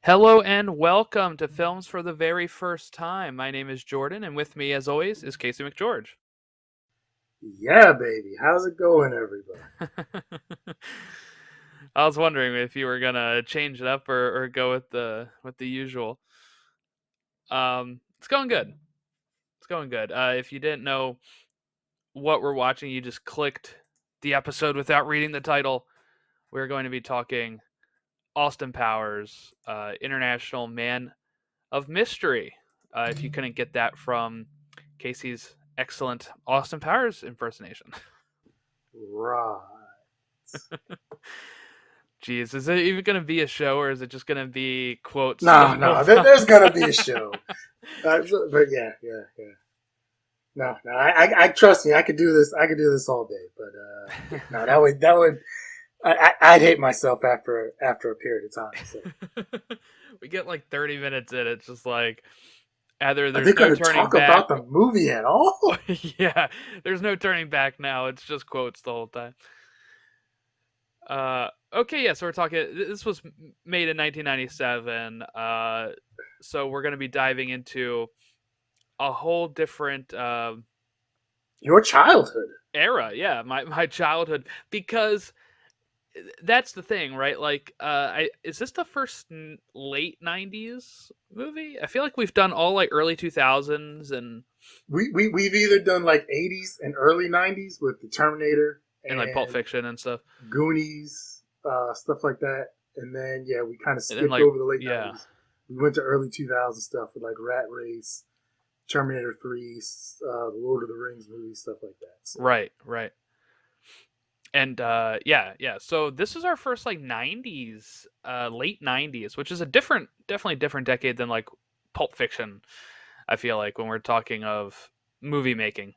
Hello and welcome to Films for the Very First Time. My name is Jordan, and with me, as always, is Casey McGeorge. Yeah, baby. How's it going, everybody? I was wondering if you were gonna change it up or go with the usual. It's going good. It's going good. If you didn't know what we're watching, you just clicked the episode without reading the title. We're going to be talking Austin Powers, International Man of Mystery. If you couldn't get that from Casey's excellent Austin Powers impersonation. Right. Jeez, is it even going to be a show or is it just going to be quotes the No, whole no. time? There's gonna be a show. But yeah, yeah, yeah. No, no. I trust me. I could do this. I could do this all day. But no, that would. I'd hate myself after a period of time. So We get like 30 minutes in. It's just like either are they there's no gonna turning talk back. about the movie at all? Yeah, there's no turning back now. It's just quotes the whole time. Okay, yeah, so we're talking. This was made in 1997. So we're going to be diving into a whole different Your childhood. era. Yeah, my childhood, because that's the thing, right? Like, is this the first late 90s movie? I feel like we've done all like early 2000s We've either done like 80s and early 90s with the Terminator and like Pulp and Fiction and stuff, Goonies, stuff like that. And then yeah, we kind of and then skipped like over the late yeah, '90s. We went to early 2000 stuff with like Rat Race, Terminator 3, the Lord of the Rings movies, stuff like that. So right. And yeah. So this is our first like 90s, late 90s, which is a definitely different decade than like Pulp Fiction. I feel like when we're talking of movie making.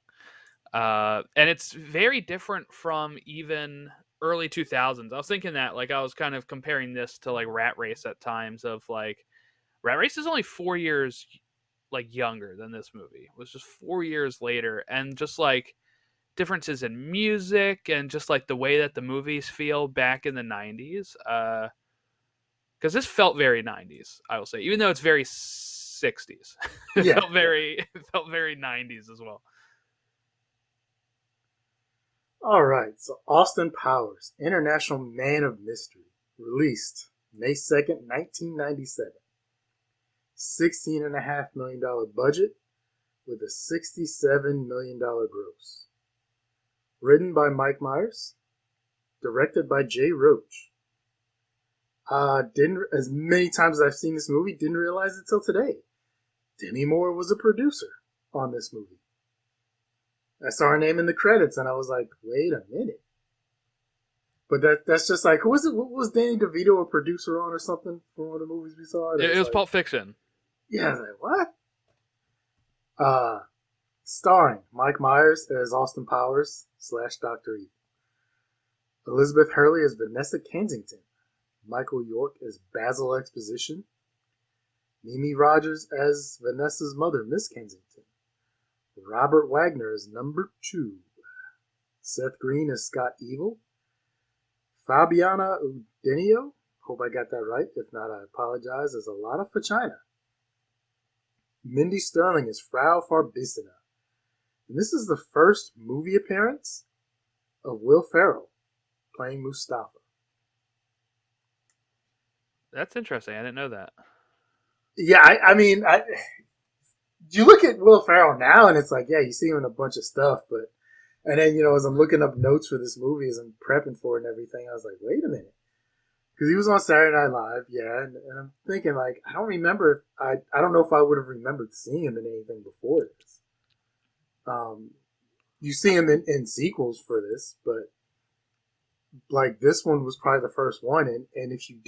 And it's very different from even early 2000s. I was thinking that, like, I was kind of comparing this to like Rat Race at times. Of like, Rat Race is only 4 years like younger than this movie. It was just 4 years later, and just like differences in music and just like the way that the movies feel back in the 90s. Because this felt very 90s, I will say, even though it's very 60s. it yeah, felt yeah. very it felt very 90s as well. All right. So Austin Powers, International Man of Mystery, released May 2nd, 1997. $16.5 million budget with a $67 million gross. Written by Mike Meyers, directed by Jay Roach. Didn't as many times as I've seen this movie, didn't realize it till today. Demi Moore was a producer on this movie. I saw her name in the credits and I was like, wait a minute. But that's just like, who was it? What was Danny DeVito a producer on or something from one of the movies we saw? It That's was like, Pulp Fiction. yeah, I was like, what? Starring Mike Myers as Austin Powers / Dr. Evil. Elizabeth Hurley as Vanessa Kensington. Michael York as Basil Exposition. Mimi Rogers as Vanessa's mother, Miss Kensington. Robert Wagner as Number 2. Seth Green as Scott Evil. Fabiana Udenio, hope I got that right. If not, I apologize, as Alana Facina. Mindy Sterling as Frau Farbissina. And this is the first movie appearance of Will Ferrell playing Mustafa. That's interesting. I didn't know that. Yeah, I mean, you look at Will Ferrell now, and it's like, yeah, you see him in a bunch of stuff, but and then as I'm looking up notes for this movie, as I'm prepping for it and everything, I was like, wait a minute, because he was on Saturday Night Live, yeah, and I'm thinking like, I don't remember, I don't know if I would have remembered seeing him in anything before this. You see him in sequels for this, but like this one was probably the first one, and if you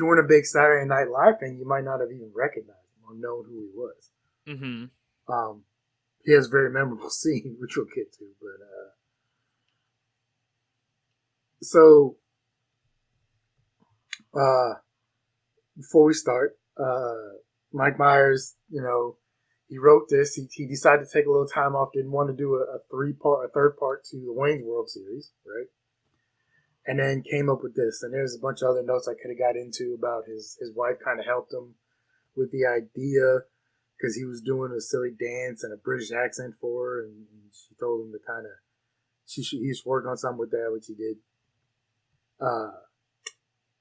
weren't a big Saturday Night Live fan, you might not have even recognized him or known who he was. Mm-hmm. He has a very memorable scene, which we'll get to. But so before we start, Mike Myers, he wrote this. He decided to take a little time off. Didn't want to do a third part to the Wayne's World series, right? and then came up with this. And there's a bunch of other notes I could have got into about his wife kind of helped him with the idea because he was doing a silly dance and a British accent for her, and she told him to kind of he's working on something with that, which he did. Uh,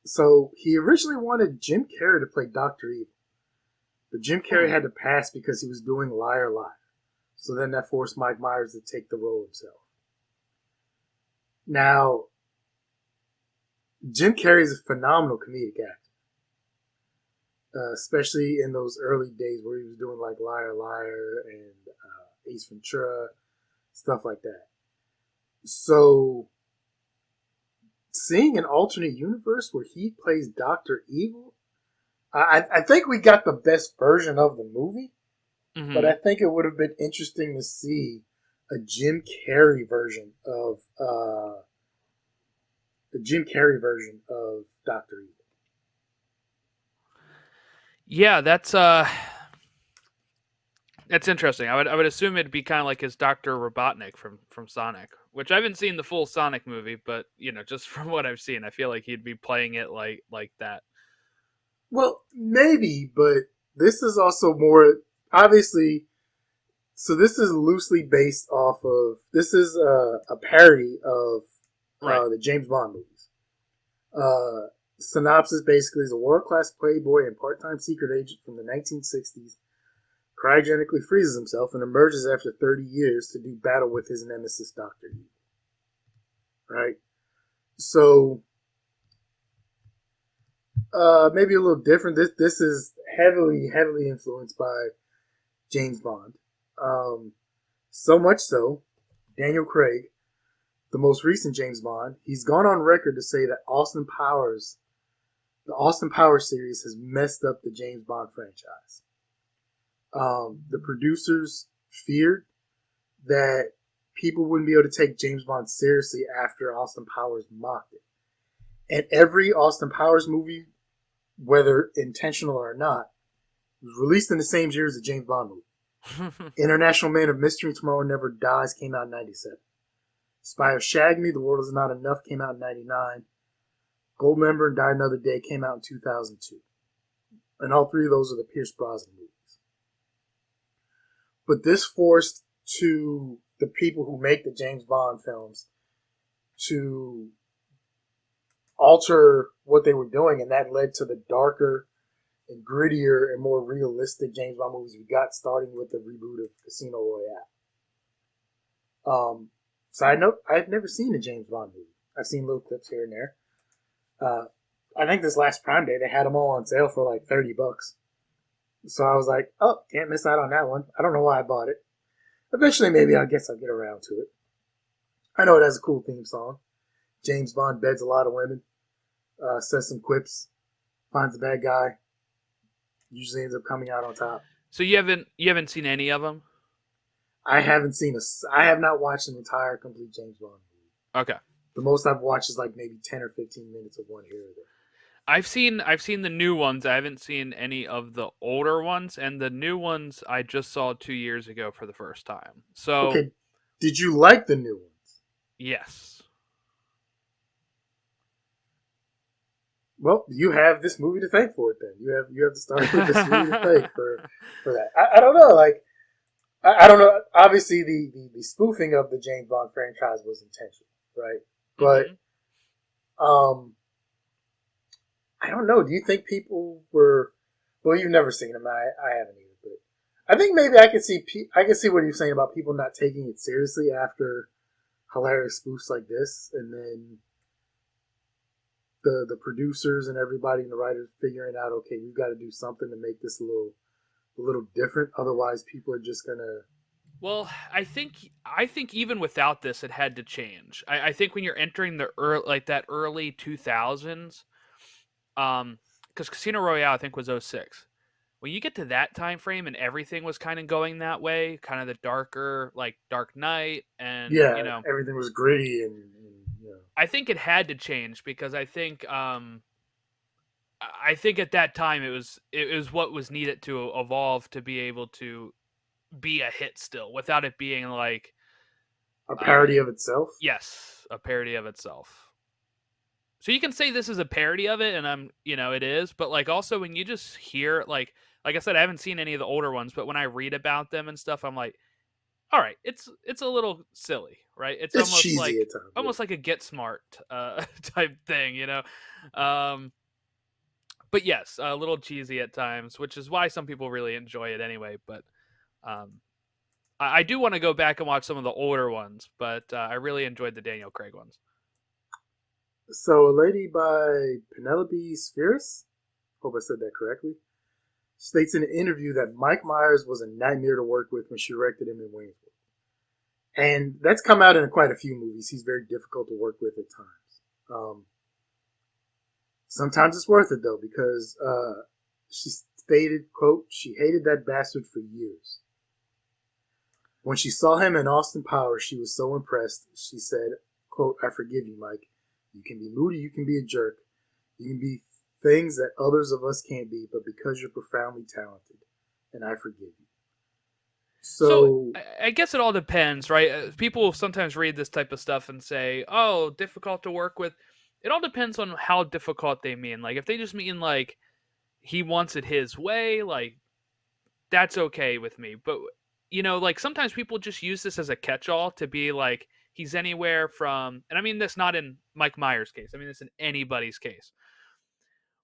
so he originally wanted Jim Carrey to play Doctor Evil, but Jim Carrey had to pass because he was doing Liar Liar. So then that forced Mike Myers to take the role himself. Now, Jim Carrey is a phenomenal comedic actor. Especially in those early days where he was doing like Liar Liar and Ace Ventura, stuff like that. So, seeing an alternate universe where he plays Dr. Evil, I think we got the best version of the movie, but I think it would have been interesting to see a Jim Carrey version of Dr. Evil. Yeah, that's interesting. I would assume it'd be kind of like his Doctor Robotnik from Sonic, which I haven't seen the full Sonic movie, but just from what I've seen, I feel like he'd be playing it like that. Well, maybe, but this is also more obviously. So this is loosely based off of. This is a parody of the James Bond movies. Synopsis basically is a world-class playboy and part-time secret agent from the 1960s cryogenically freezes himself and emerges after 30 years to do battle with his nemesis, Dr. Evil. Right? So, maybe a little different. This is heavily influenced by James Bond. So much so, Daniel Craig, the most recent James Bond, he's gone on record to say that the Austin Powers series has messed up the James Bond franchise. The producers feared that people wouldn't be able to take James Bond seriously after Austin Powers mocked it. And every Austin Powers movie, whether intentional or not, was released in the same year as the James Bond movie. International Man of Mystery, Tomorrow Never Dies came out in 97. Spy Who Shagged Me, The World Is Not Enough came out in 99. Goldmember and Die Another Day came out in 2002. And all three of those are the Pierce Brosnan movies. But this forced the people who make the James Bond films to alter what they were doing, and that led to the darker and grittier and more realistic James Bond movies we got, starting with the reboot of Casino Royale. Side note, I've never seen a James Bond movie. I've seen little clips here and there. I think this last Prime Day they had them all on sale for like $30. So I was like, oh, can't miss out on that one. I don't know why I bought it. Eventually, maybe I guess I'll get around to it. I know it has a cool theme song. James Bond beds a lot of women, says some quips, finds the bad guy, usually ends up coming out on top. So you haven't seen any of them? I have not watched an entire complete James Bond movie. Okay. The most I've watched is like maybe 10 or 15 minutes of one here or there. I've seen the new ones. I haven't seen any of the older ones, and the new ones I just saw 2 years ago for the first time. So okay, did you like the new ones? Yes. Well, you have this movie to thank for it. Then you have to start with this movie to thank for that. I don't know. Like I don't know. Obviously, the spoofing of the James Bond franchise was intentional, right? But I don't know. Do you think people were? Well, you've never seen them. I haven't either. But I think maybe I can see what you're saying about people not taking it seriously after hilarious spoofs like this, and then the producers and everybody and the writers figuring out, okay, we've got to do something to make this a little different. Otherwise, people are just gonna. Well, I think even without this, it had to change. I think when you're entering the early 2000s. Because Casino Royale, I think, was 06. When you get to that time frame and everything was kind of going that way, kind of the darker, like Dark Knight, and everything was gritty and I think it had to change because I think at that time it was what was needed to evolve to be able to be a hit still without it being like a parody of itself. Yes, a parody of itself. So you can say this is a parody of it, and it is. But like, also when you just hear like I said, I haven't seen any of the older ones, but when I read about them and stuff, I'm like, all right, it's a little silly, right? It's It's cheesy at times. Yeah. almost like a Get Smart type thing, you know. Um, but yes, a little cheesy at times, which is why some people really enjoy it anyway. But um, I do want to go back and watch some of the older ones, but I really enjoyed the Daniel Craig ones. So, a lady by Penelope Spheris, hope I said that correctly, states in an interview that Mike Myers was a nightmare to work with when she directed him in Wayne's World. And that's come out in quite a few movies. He's very difficult to work with at times. Sometimes it's worth it, though, because she stated, quote, she hated that bastard for years. When she saw him in Austin Powers, she was so impressed. She said, quote, I forgive you, Mike. You can be moody, you can be a jerk. You can be things that others of us can't be, but because you're profoundly talented, and I forgive you. So So, I guess it all depends, right? People sometimes read this type of stuff and say, "Oh, difficult to work with." It all depends on how difficult they mean. Like if they just mean like he wants it his way, like that's okay with me. But like sometimes people just use this as a catch-all to be like he's anywhere from, and I mean this not in Mike Myers' case. I mean this in anybody's case,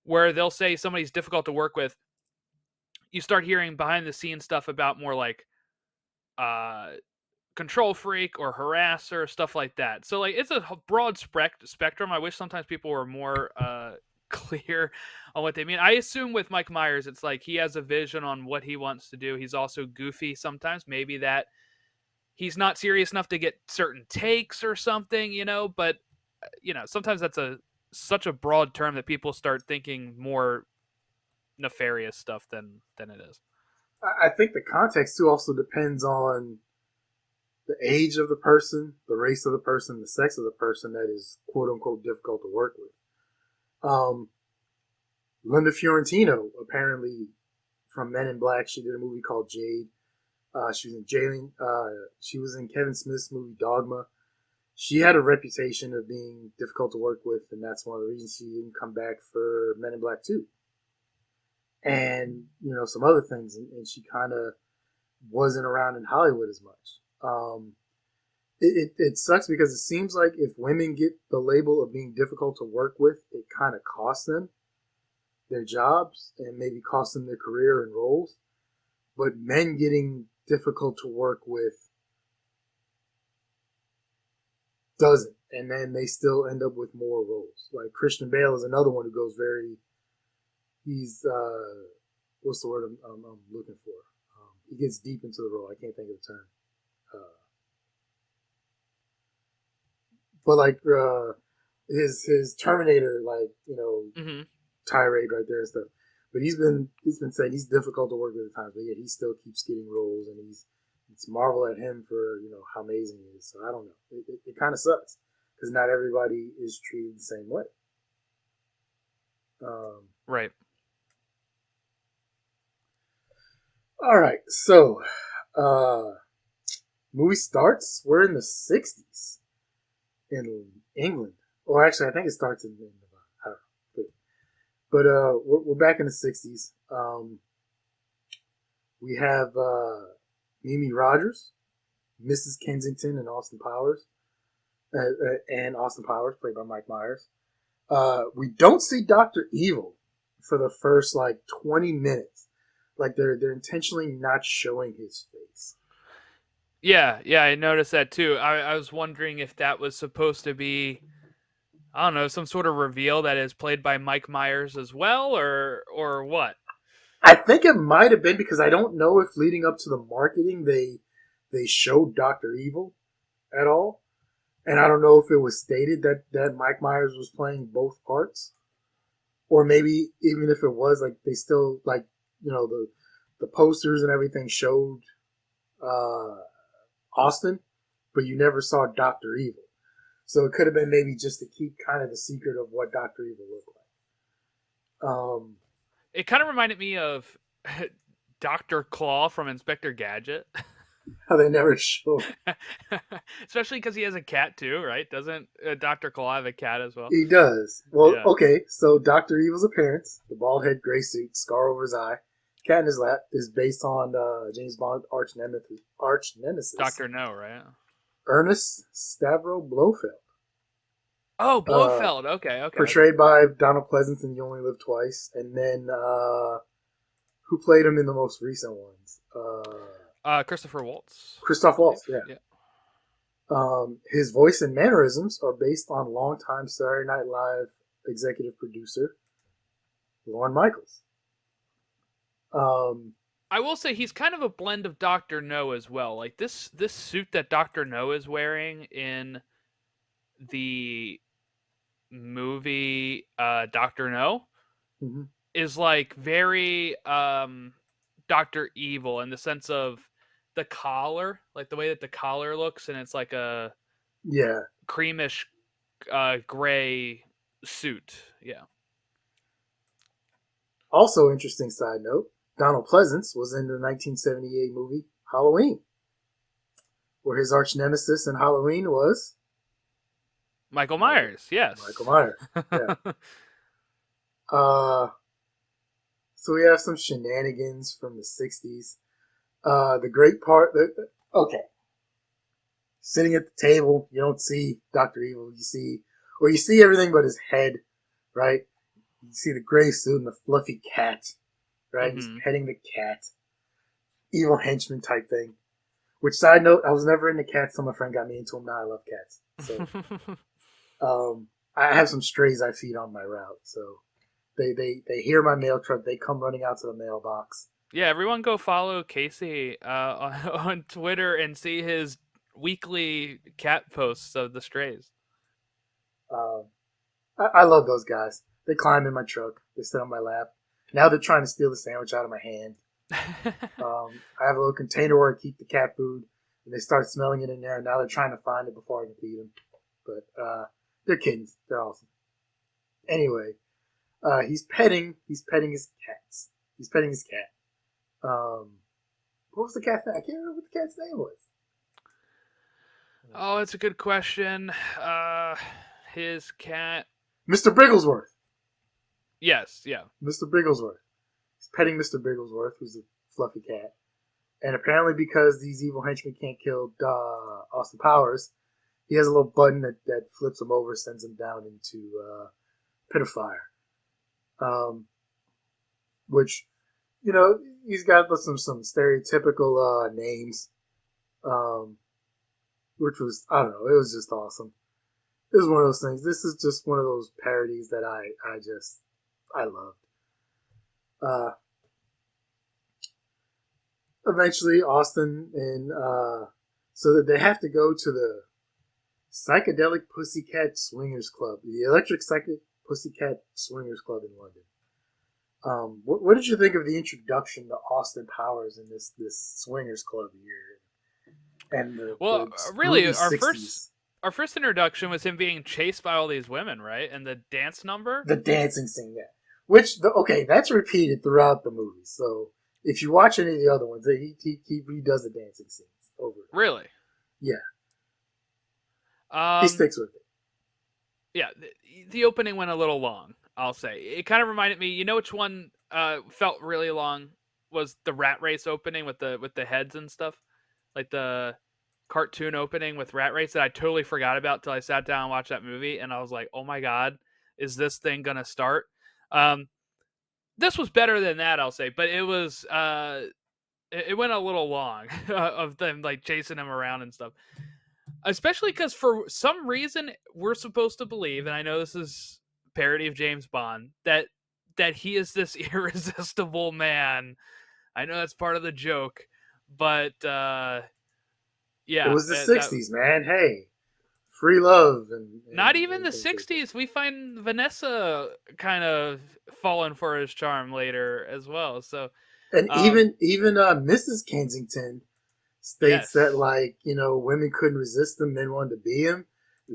where they'll say somebody's difficult to work with. You start hearing behind the scenes stuff about more like uh control freak or harasser, stuff like that. So like it's a broad spectrum. I wish sometimes people were more clear on what they mean. I assume with Mike Myers, it's like he has a vision on what he wants to do. He's also goofy sometimes. Maybe that he's not serious enough to get certain takes or something, But sometimes that's a such a broad term that people start thinking more nefarious stuff than it is. I think the context too also depends on the age of the person, the race of the person, the sex of the person that is quote unquote difficult to work with. Um, Linda Fiorentino, apparently from Men in Black, she did a movie called Jade. She was in Jailing. She was in Kevin Smith's movie Dogma. She had a reputation of being difficult to work with, and that's one of the reasons she didn't come back for Men in Black 2. And, some other things. And she kind of wasn't around in Hollywood as much. It sucks because it seems like if women get the label of being difficult to work with, it kind of costs them their jobs and maybe costs them their career and roles. But men getting difficult to work with doesn't. And then they still end up with more roles. Like Christian Bale is another one who goes he's, what's the word I'm looking for? He gets deep into the role. I can't think of the term. Uh, but like his Terminator, like Mm-hmm. tirade right there and stuff. But he's been saying he's difficult to work with at times, but yet he still keeps getting roles, and it's marvel at him for how amazing he is. So I don't know. It kind of sucks because not everybody is treated the same way. Um, Right. all right, so uh, movie starts. We're in the '60s in England. Or actually, I think it starts in I don't know. But we're back in the '60s. We have Mimi Rogers, Mrs. Kensington, and Austin Powers, played by Mike Myers. We don't see Doctor Evil for the first like 20 minutes. Like they're intentionally not showing his face. Yeah, I noticed that too. I was wondering if that was supposed to be, I don't know, some sort of reveal that is played by Mike Myers as well, or what. I think it might have been because I don't know if leading up to the marketing they showed Doctor Evil at all. And I don't know if it was stated that Mike Myers was playing both parts, or maybe even if it was, like they still like the posters and everything showed uh, Austin, but you never saw Doctor Evil. So it could have been maybe just to keep kind of the secret of what Doctor Evil looked like. It kind of reminded me of Dr. Claw from Inspector Gadget. How they never show. Especially because he has a cat too, right? Doesn't Doctor Claw have a cat as well? He does. Well, Yeah. okay, so Dr. Evil's appearance, the bald head, gray suit, scar over his eye, cat in his lap, is based on James Bond arch nemesis Doctor No, right? Ernest Stavro Blofeld, Oh, uh, Blofeld. Okay, okay, okay. portrayed by Donald Pleasance in You Only Live Twice, and then who played him in the most recent ones? Christopher Waltz, Christoph I believe. Waltz, yeah. Yeah. His voice and mannerisms are based on longtime Saturday Night Live executive producer Lorne Michaels. Um, I will say he's kind of a blend of Doctor No as well. Like this suit that Doctor No is wearing in the movie Doctor No mhm. is like very Doctor Evil in the sense of the collar, like the way that the collar looks, and it's like a Yeah. creamish gray suit. Yeah. Also, interesting side note: Donald Pleasance was in the 1978 movie Halloween, where his arch nemesis in Halloween was Michael Michael Myers, yes. Michael Myers. Yeah. Uh, so we have some shenanigans from the 60s. The great part that okay, sitting at the table, you don't see Doctor Evil. You see everything but his head, right? You see the gray suit and the fluffy cat, right? He's Hmm. petting the cat, evil henchman type thing. Which side note, I was never into cats until my friend got me into them. Now I love cats. So I have some strays I feed on my route. So they hear my mail truck. They come running out to the mailbox. Yeah, everyone go follow Casey on Twitter and see his weekly cat posts of the strays. Um, I love those guys. They climb in my truck. They sit on my lap. Now they're trying to steal the sandwich out of my hand. I have a little container where I keep the cat food, and they start smelling it in there. And now they're trying to find it before I can feed them. But they're kittens. They're awesome. Anyway, he's petting his cats. He's petting his cat. What was the cat's name? I can't remember what the cat's name was. Oh, it's a good question. His cat. Mr. Bigglesworth. Yes, yeah. Mr. Bigglesworth. He's petting Mr. Bigglesworth, who's a fluffy cat. And apparently, because these evil henchmen can't kill Austin Powers, he has a little button that flips him over, sends him down into pit of fire. Which, he's got some stereotypical names, which was, I don't know, it was just awesome. It was one of those things. This is just one of those parodies that I loved. Uh, Eventually, Austin and so that they have to go to the Psychedelic Pussycat Swingers Club, the Electric Psychic Pussycat Swingers Club in London. What did you think of the introduction to Austin Powers in this swingers club here and Well, the really, movie our 60s? first introduction was him being chased by all these women, right? And the dance number. The dancing scene, yeah. Okay, that's repeated throughout the movie. So if you watch any of the other ones, he redoes the dancing scenes over. Really? Yeah, he sticks with it. Yeah, the opening went a little long. I'll say it kind of reminded me. You know which one felt really long was the Rat Race opening with the heads and stuff, like the cartoon opening with Rat Race that I totally forgot about till I sat down and watched that movie, and I was like, oh my god, is this thing gonna start? Um, this was better than that, I'll say, but it went a little long of them like chasing him around and stuff. Especially because for some reason we're supposed to believe, and I know this is parody of James Bond, that he is this irresistible man. I know that's part of the joke, but It yeah, was the '60s, man. Hey, free love not even and the things like that. '60s. We find Vanessa kind of falling for his charm later as well. So, And um, even Mrs. Kensington states that, yes, like, women couldn't resist him, men wanted to be him.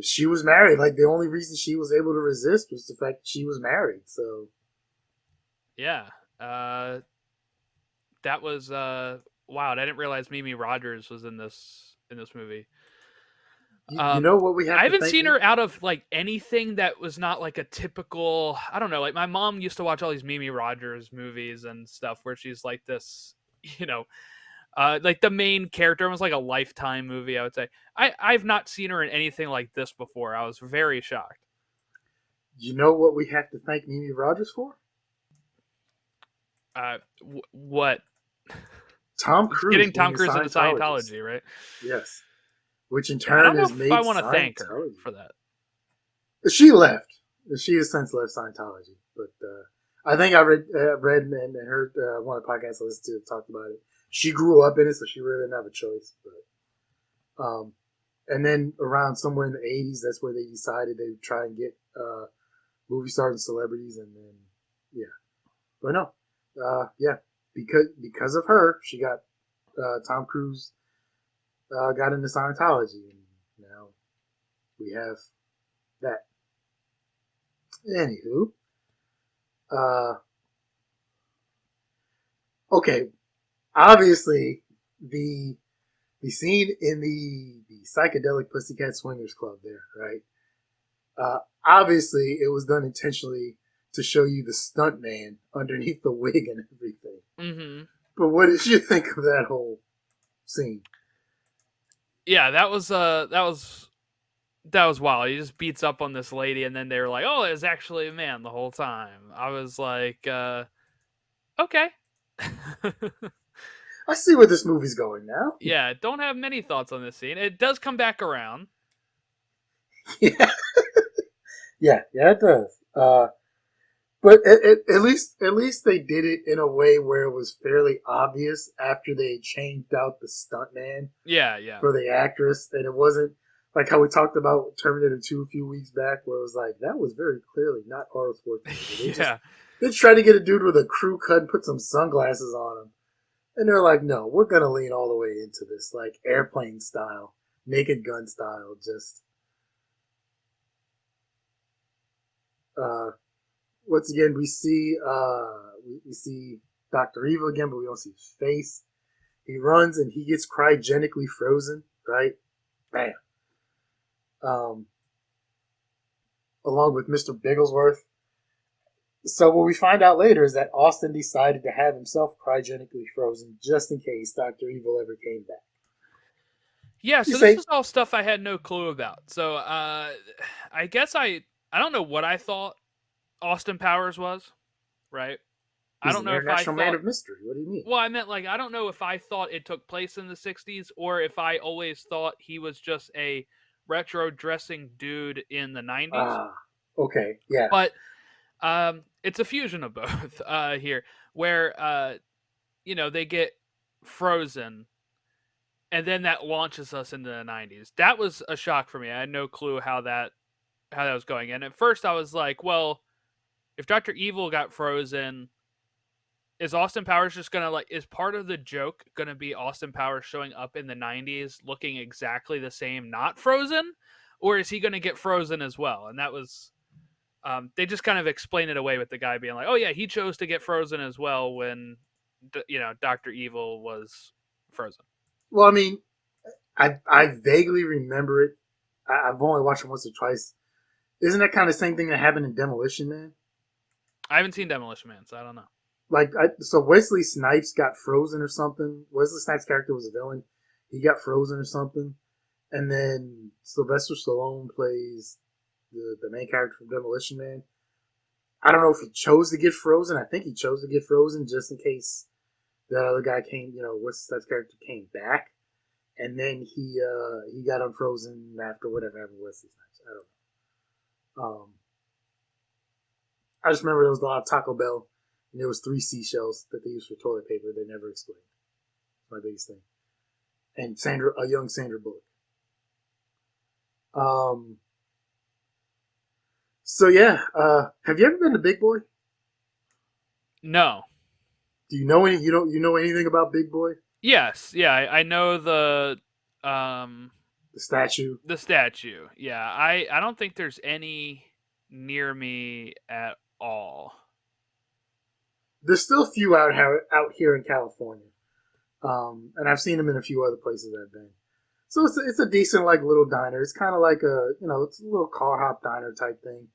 She was married. Like, the only reason she was able to resist was the fact that she was married. So yeah, that was wow, I didn't realize Mimi Rogers was in this movie. You know what we I have to haven't thank seen me? her out of like anything that was not like a typical. I don't know. Like my mom used to watch all these Mimi Rogers movies and stuff where she's like this, you know, like the main character was like a Lifetime movie. I would say I've not seen her in anything like this before. I was very shocked. You know what we have to thank Mimi Rogers for? What? Tom It's Cruise getting being Tom a Cruise into Scientologist. Scientology, right? Yes. Which in Yeah, I turn don't know has if I made want to thank her Scientology. for that. She left. She has since left Scientology. But I think I read and heard one of the podcasts I listened to talked about it. She grew up in it, so she really didn't have a choice. But and then around somewhere in the 80s, that's where they decided they would try and get movie stars and celebrities, and then yeah. But no, yeah, because of her, she got Tom Cruise got into Scientology, and now we have that. Anywho, uh, okay, obviously the the scene in the psychedelic Pussycat Swingers Club there, right? Obviously, it was done intentionally to show you the stunt man underneath the wig and everything. Mm-hmm. But what did you think of that whole scene? Yeah, that was wild. He just beats up on this lady, and then they were like, "Oh, it was actually a man the whole time." I was like, "Okay." I see where this movie's going now. Yeah, don't have many thoughts on this scene. It does come back around. Yeah, yeah, it does. But at least they did it in a way where it was fairly obvious after they changed out the stuntman Yeah, yeah, for the actress, and it wasn't like how we talked about Terminator 2 a few weeks back, where it was like that was very clearly not Arnold Schwarzenegger. yeah, They tried to get a dude with a crew cut and put some sunglasses on him, and they're like, no, we're gonna lean all the way into this, like airplane style, Naked Gun style, just. Uh, Once again, we see Doctor Evil again, but we don't see his face. He runs and he gets cryogenically frozen, right? Bam. Um, Along with Mr. Bigglesworth. So what we find out later is that Austin decided to have himself cryogenically frozen just in case Doctor Evil ever came back. yeah. You So this say is all stuff I had no clue about. So, I guess I don't know what I thought Austin Powers was. Right. I he's don't an know if I international man thought. of mystery. What do you mean? Well, I meant like I don't know if I thought it took place in the '60s or if I always thought he was just a retro dressing dude in the '90s. Ah, okay, yeah. But it's a fusion of both here, where they get frozen, and then that launches us into the '90s. That was a shock for me. I had no clue how that was going. And at first, I was like, well, if Doctor Evil got frozen, is Austin Powers just gonna like? Is part of the joke gonna be Austin Powers showing up in the '90s looking exactly the same, not frozen, or is he gonna get frozen as well? And that was they just kind of explain it away with the guy being like, "Oh yeah, he chose to get frozen as well when Doctor Evil was frozen." Well, I mean, I vaguely remember it. I've only watched it once or twice. Isn't that kind of the same thing that happened in Demolition Man? I haven't seen Demolition Man, so I don't know. Like, so Wesley Snipes got frozen or something. Wesley Snipes' character was a villain. He got frozen or something, and then Sylvester Stallone plays the main character from Demolition Man. I don't know if he chose to get frozen. I think he chose to get frozen just in case the other guy came. Wesley Snipes' character came back, and then he got unfrozen after whatever happened with Wesley Snipes. I don't know. I just remember there was a lot of Taco Bell, and there was 3 seashells that they used for toilet paper. They never explained. That's my biggest thing. And a young Sandra Bullock. Um. So yeah, have you ever been to Big Boy? No. Do you know any? You know anything about Big Boy? Yes, yeah, I know um The statue. the statue. Yeah, I don't think there's any near me at all. There's still a few out here in California. And I've seen him in a few other places I've been. So it's a decent like little diner. It's kind of like a it's a little car hop diner type thing.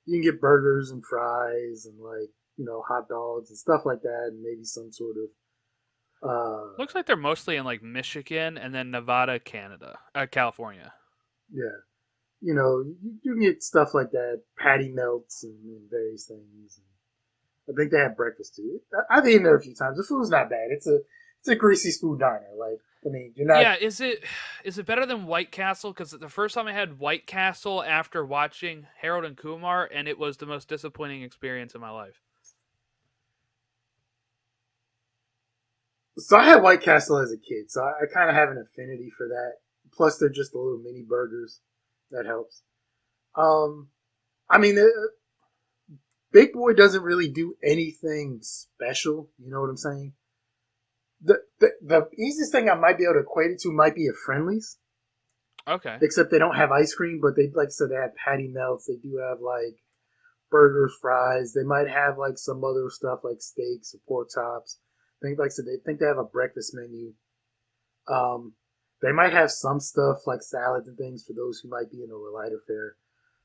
You can get burgers and fries and like hot dogs and stuff like that, and maybe some sort of Looks like they're mostly in like Michigan and then Nevada, California. yeah, you can get stuff like that, patty melts and various things. And I think they have breakfast too. I've eaten there a few times. The food's not bad. It's a greasy food diner. Like I mean, you're not. Yeah, is it better than White Castle? Because the first time I had White Castle after watching Harold and Kumar, and it was the most disappointing experience in my life. So I had White Castle as a kid, so I kind of have an affinity for that. Plus, they're just the little mini burgers. That helps. Um, I mean, Big Boy doesn't really do anything special. You know what I'm saying? The easiest thing I might be able to equate it to might be a Friendlies, Okay. except they don't have ice cream, but they like I said they have patty melts. They do have like burgers, fries. They might have like some other stuff like steaks or pork chops. I think like I said they think they have a breakfast menu. Um, they might have some stuff like salads and things for those who might be in a lighter fare.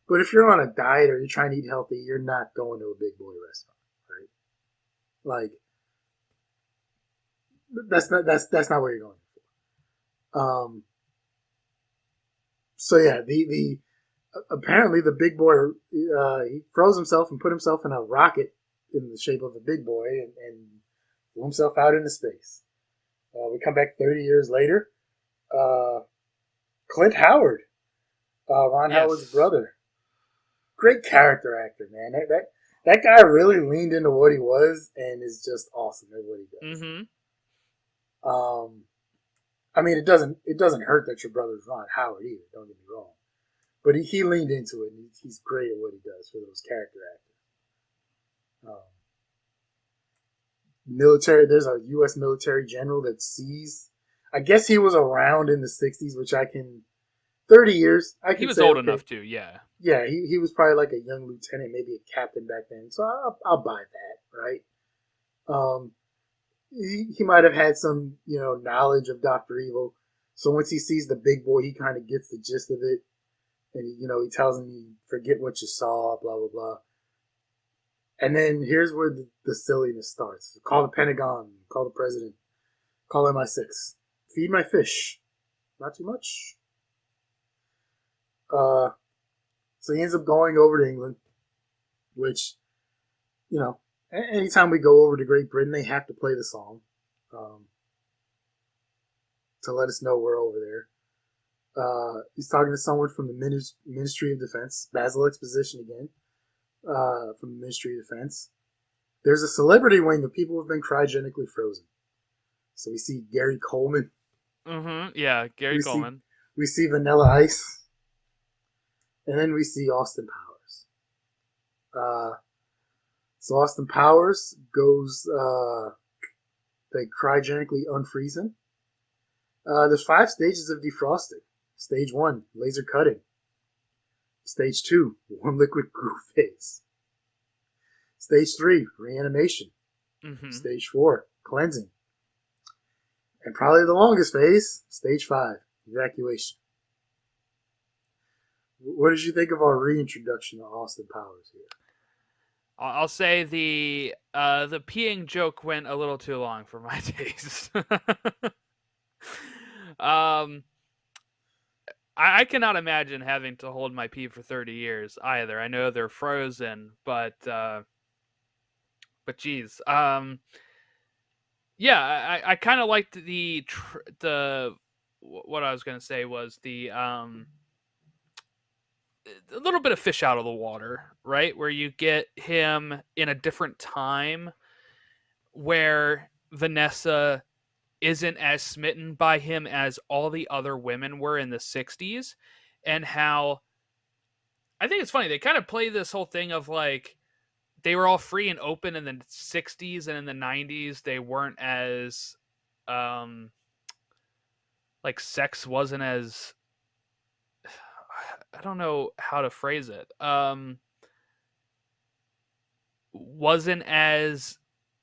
But if you're on a diet or you're trying to eat healthy, you're not going to a Big Boy restaurant, right? Like that's not what you're going for. So yeah, the apparently the Big Boy he froze himself and put himself in a rocket in the shape of a big boy and flew himself out into space. We come back 30 years later. Uh, Clint Howard, Ron Howard's Yes. brother, great character actor, man. That guy really leaned into what he was and is just awesome at what he does. Mm-hmm. Um, I mean, it doesn't hurt that your brother's Ron Howard either. Don't get me wrong, but he leaned into it. And he's great at what he does for those character actors. Military. There's a U.S. military general that sees. I guess he was around in the '60s, which I can 30 years. I He can was say old okay. enough to, yeah. Yeah, he was probably like a young lieutenant, maybe a captain back then. So I'll buy that, right? Um, he might have had some, knowledge of Doctor Evil. So once he sees the big boy, he kind of gets the gist of it, and he tells him, "You forget what you saw," blah blah blah. And then here's where the silliness starts. Call the Pentagon, call the president, call MI6, feed my fish, not too much. Uh, so he ends up going over to England, which anytime we go over to Great Britain, they have to play the song um, to let us know we're over there. He's talking to someone from the Ministry of Defense, Basil Exposition again, from the Ministry of Defense. There's a celebrity wing of people who have been cryogenically frozen. So we see Gary Coleman. Mm-hmm. Yeah, Gary We see Coleman. we see Vanilla Ice, and then we see Austin Powers. So Austin Powers goes. They cryogenically unfreeze him. There's 5 stages of defrosting. Stage 1, laser cutting. Stage 2, warm liquid groove phase. Stage 3, reanimation. Mm-hmm. Stage 4, cleansing. And probably the longest phase, Stage 5, evacuation. What did you think of our reintroduction to Austin Powers here? I'll say the peeing joke went a little too long for my taste. um, I cannot imagine having to hold my pee for 30 years either. I know they're frozen, but geez, yeah, I kind of liked the what I was gonna say was the a little bit of fish out of the water, right? Where you get him in a different time where Vanessa isn't as smitten by him as all the other women were in the 60s, and how I think it's funny they kind of play this whole thing of like they were all free and open in the 60s, and in the 90s they weren't as um like sex wasn't as I don't know how to phrase it. Wasn't as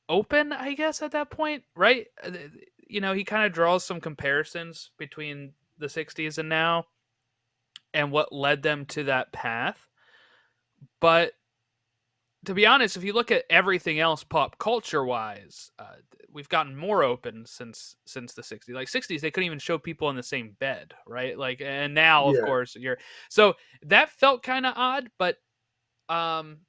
open, I guess, at that point, right? he kind of draws some comparisons between the 60s and now and what led them to that path. But to be honest, if you look at everything else pop culture wise, we've gotten more open since the 60s. Like 60s, they couldn't even show people in the same bed, right? Like, and now, of Yeah. course, so that felt kind of odd, but um,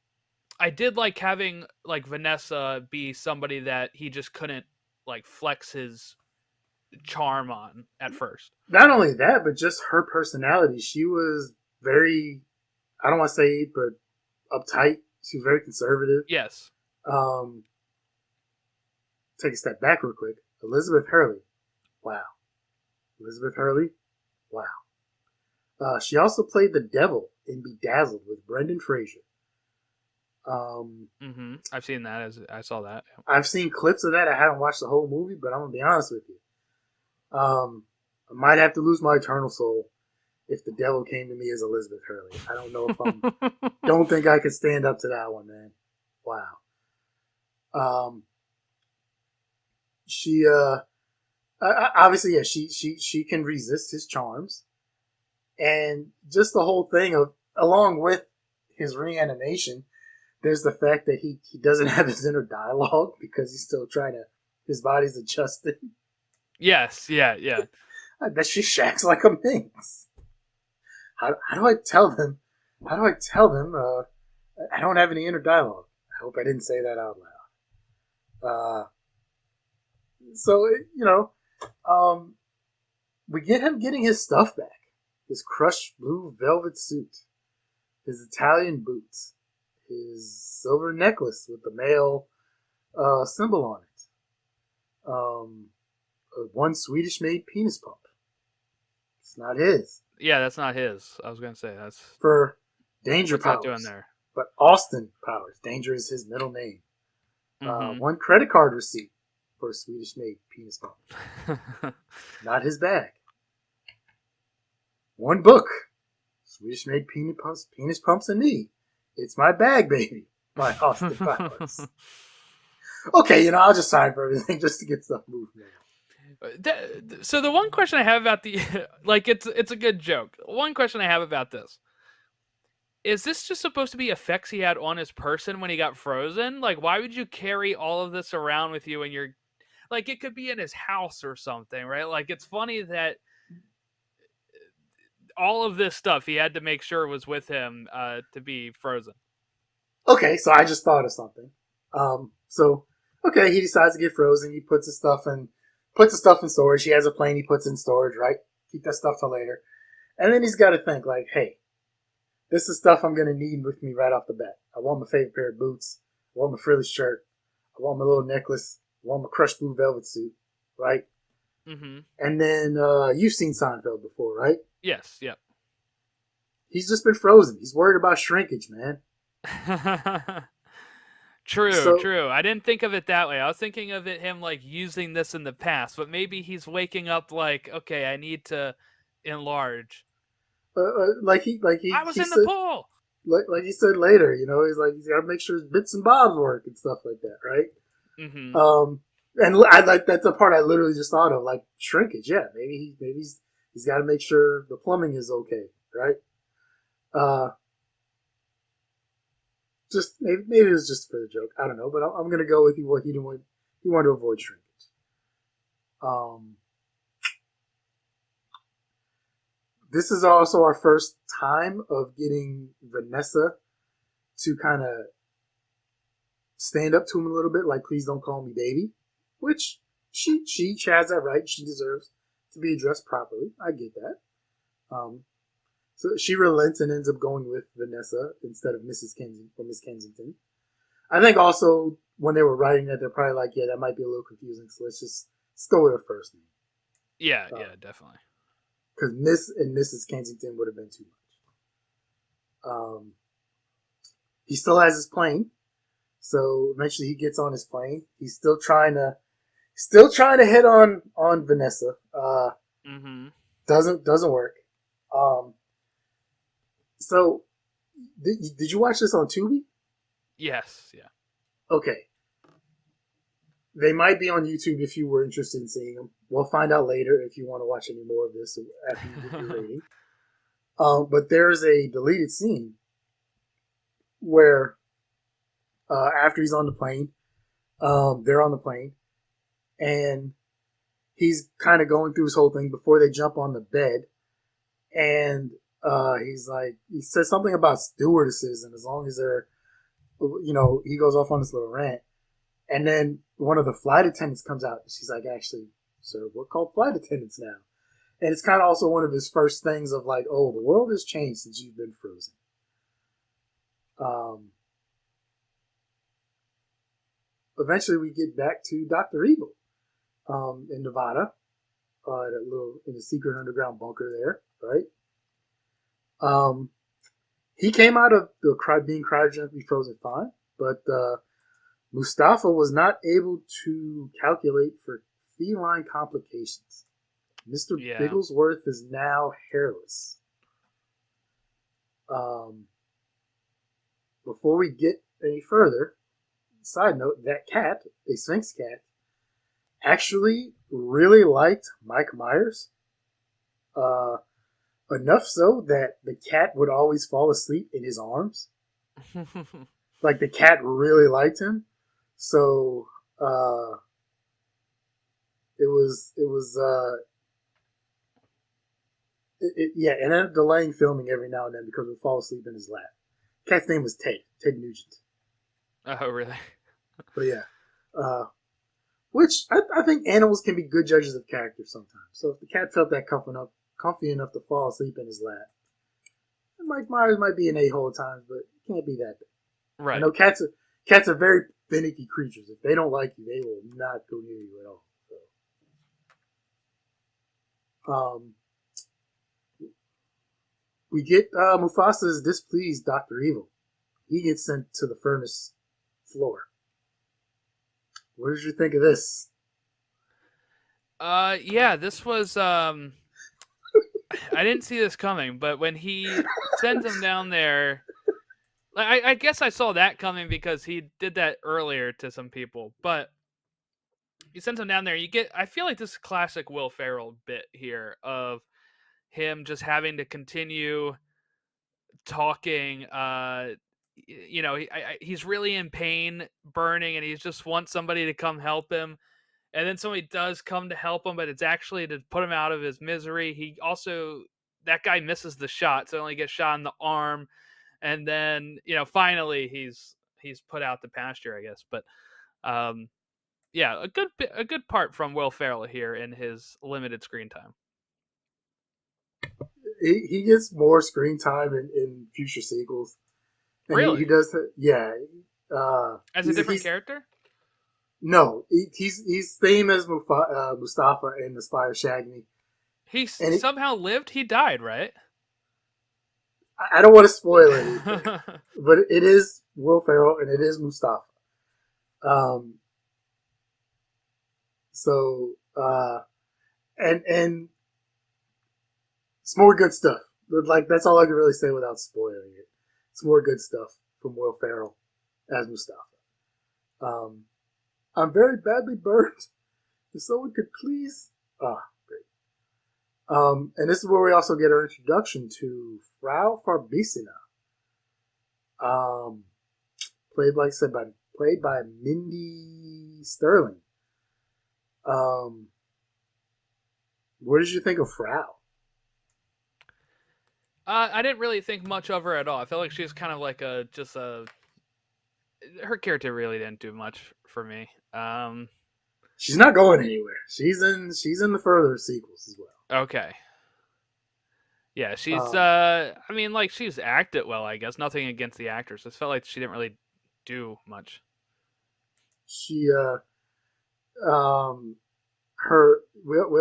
I did like having like Vanessa be somebody that he just couldn't like flex his charm on at first. Not only that, but just her personality. She was very, I don't want to say, but uptight. She was very conservative. Yes. Um, Take a step back real quick. Elizabeth Hurley. Wow. Elizabeth Hurley. Wow. She also played the devil in Bedazzled with Brendan Fraser. I've seen that. As I saw that. I've seen clips of that. I haven't watched the whole movie, but I'm gonna be honest with you. I might have to lose my eternal soul if the devil came to me as Elizabeth Hurley. I don't know if I'm. Don't think I could stand up to that one, man. Wow. She obviously, yeah, she can resist his charms, and just the whole thing of, along with his reanimation, there's the fact that he doesn't have his inner dialogue because he's still trying to, his body's adjusted. Yes, yeah. I bet she shacks like a minx. How do I tell them? How do I tell them? I don't have any inner dialogue. I hope I didn't say that out loud. So we get him getting his stuff back: his crushed blue velvet suit, his Italian boots, his silver necklace with the male symbol on it, one Swedish-made penis pump. It's not his. Yeah, that's not his. I was gonna say that's For Danger what's Powers. that doing there? But Austin Powers. Danger is his middle name. Mm-hmm. One credit card receipt for a Swedish-made penis pump. Not his bag. One book. Swedish-made penis pumps and me. It's my bag, baby. By Austin Powers. Okay, I'll just sign for everything just to get stuff moving. So the one question I have about the like it's a good joke. One question I have about this: is this just supposed to be effects he had on his person when he got frozen? Like, why would you carry all of this around with you when you're like, it could be in his house or something, right? Like, it's funny that all of this stuff he had to make sure was with him to be frozen. Okay, so I just thought of something. Okay, he decides to get frozen. He puts the stuff in storage. He has a plane he puts in storage, right? Keep that stuff till later. And then he's got to think like, hey, this is stuff I'm going to need with me right off the bat. I want my favorite pair of boots. I want my frilly shirt. I want my little necklace. I want my crushed blue velvet suit, right? Mm-hmm. And then you've seen Seinfeld before, right? Yes, yep. He's just been frozen. He's worried about shrinkage, man. True. I didn't think of it that way. I was thinking of him like using this in the past, but maybe he's waking up like, okay, I need to enlarge. Like he I was he in said, the pool. Like he said later, he's like, he's got to make sure his bits and bobs work and stuff like that, right? Mm-hmm. And I like that's a part I literally just thought of, like shrinkage. Yeah, maybe he's got to make sure the plumbing is okay, right? Just maybe it was just for the joke. I don't know, but I'm gonna go with you. What he didn't want, he wanted to avoid shrinkage. This is also our first time of getting Vanessa to kind of stand up to him a little bit, like, please don't call me baby, which she has that right. She deserves to be addressed properly. I get that. So she relents and ends up going with Vanessa instead of Mrs. Kensington or Miss Kensington. I think also when they were writing that, they're probably like, yeah, that might be a little confusing, so let's go with her first name. Yeah, definitely. Because Miss and Mrs. Kensington would have been too much. He still has his plane, so eventually he gets on his plane. He's still trying to hit on Vanessa. Doesn't work. So did you watch this on Tubi? Yes, yeah. Okay. They might be on YouTube if you were interested in seeing them. We'll find out later if you want to watch any more of this after you get your rating. But there's a deleted scene where after he's on the plane, they're on the plane, and he's kind of going through his whole thing before they jump on the bed, and he's like, he says something about stewardesses, and as long as they're, he goes off on this little rant, and then one of the flight attendants comes out, and she's like, actually, sir, we're called flight attendants now. And it's kind of also one of his first things of like, oh, the world has changed since you've been frozen. Eventually, we get back to Dr. Evil in Nevada, in a secret underground bunker there, right? He came out of being cryogenically frozen fine, but Mustafa was not able to calculate for feline complications. Mr. Yeah. Bigglesworth is now hairless. Before we get any further, side note, that cat, a Sphinx cat, actually really liked Mike Myers. Enough so that the cat would always fall asleep in his arms. Like, the cat really liked him. So, it ended up delaying filming every now and then because we'd fall asleep in his lap. Cat's name was Ted Nugent. Oh, really? But yeah. Which I think animals can be good judges of character sometimes. So if the cat felt that comfy enough to fall asleep in his lap, Mike Myers might be an a-hole at times, but it can't be that bad. Right. I know cats are very finicky creatures. If they don't like you, they will not go near you at all. So. We get Mufasa's displeased Dr. Evil. He gets sent to the furnace floor. What did you think of this? Yeah, this was I didn't see this coming, but when he sends him down there, I guess I saw that coming because he did that earlier to some people, but he sends him down there. I feel like this classic Will Ferrell bit here of him just having to continue talking. He's really in pain, burning, and he just wants somebody to come help him. And then somebody does come to help him, but it's actually to put him out of his misery. That guy misses the shot, so he only gets shot in the arm. And then, finally he's put out the pasture, I guess. But yeah, a good part from Will Ferrell here in his limited screen time. He gets more screen time in future sequels. And really? He does, yeah. As a different character? No, he's same as Mustafa in The Spy Who Shagged Me. He somehow lived? He died, right? I don't want to spoil anything, but it is Will Ferrell and it is Mustafa. And it's more good stuff. Like, that's all I can really say without spoiling it. It's more good stuff from Will Ferrell as Mustafa. I'm very badly burned. If someone could please... great. And this is where we also get our introduction to Frau Farbissina. Played by Mindy Sterling. What did you think of Frau? I didn't really think much of her at all. I felt like she was kind of like her character really didn't do much for me. She's not going anywhere. She's in the further sequels as well. Okay. Yeah, she's she's acted well, I guess. Nothing against the actress. It felt like she didn't really do much. We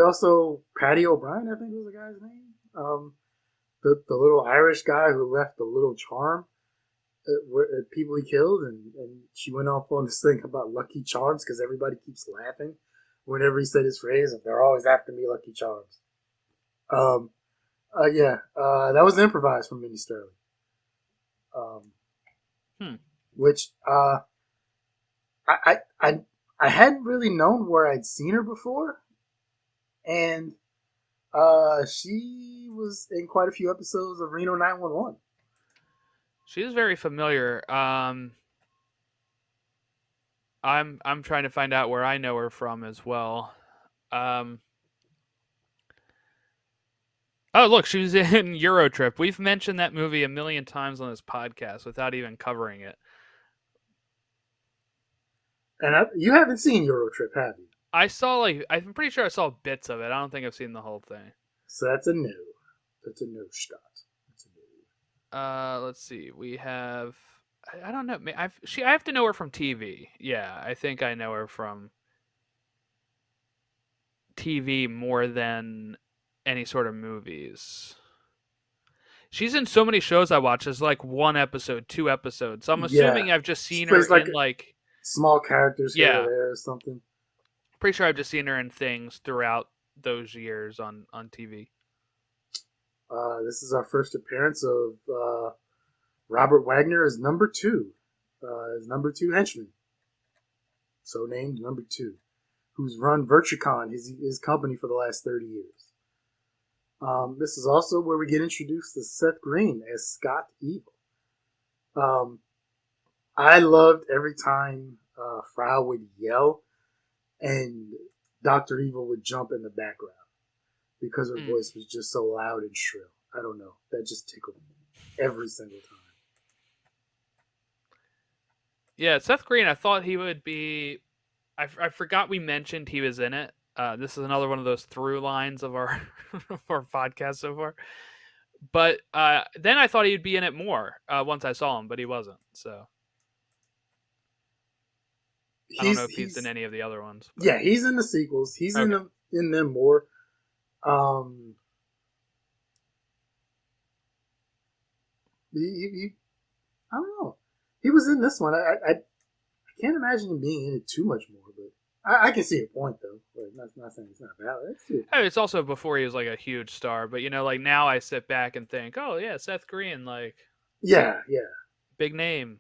also, Paddy O'Brien, I think was the guy's name. The little Irish guy who left the little charm at people he killed, and she went off on this thing about Lucky Charms because everybody keeps laughing whenever he said his phrase of "they're always after me, Lucky Charms." That was improvised from Mindy Sterling. Which I I hadn't really known where I'd seen her before, and she was in quite a few episodes of Reno 911. She is very familiar. I'm trying to find out where I know her from as well. Um, oh, look, she was in Eurotrip. We've mentioned that movie a million times on this podcast without even covering it. And you haven't seen Eurotrip, have you? I saw I'm pretty sure I saw bits of it. I don't think I've seen the whole thing. So that's a no. That's a no shot. That's a no. Let's see. We have. I don't know. I have to know her from TV. Yeah, I think I know her from TV more than any sort of movies. She's in so many shows I watch. It's like one episode, two episodes. So I'm Yeah, assuming I've just she seen her plays like in like small characters here or yeah. there or something. Pretty sure I've just seen her in things throughout those years on TV. This is our first appearance of Robert Wagner as number two, as number two henchman, so named number two, who's run Virtucon, his company, for the last 30 years. This is also where we get introduced to Seth Green as Scott Evil. I loved every time Frau would yell and Dr. Evil would jump in the background because her voice was just so loud and shrill. I don't know. That just tickled me every single time. Yeah, Seth Green. I thought he would be. I forgot we mentioned he was in it. This is another one of those through lines of our of our podcast so far. But then I thought he'd be in it more once I saw him, but he wasn't. So I don't know if he's in any of the other ones. But. Yeah, he's in the sequels. He's okay. in them more. He I don't know. He was in this one. I can't imagine him being in it too much more, but I can see your point though. Like, not saying it's not valid. It's also before he was like a huge star, but like now I sit back and think, oh yeah, Seth Green, like yeah, big name.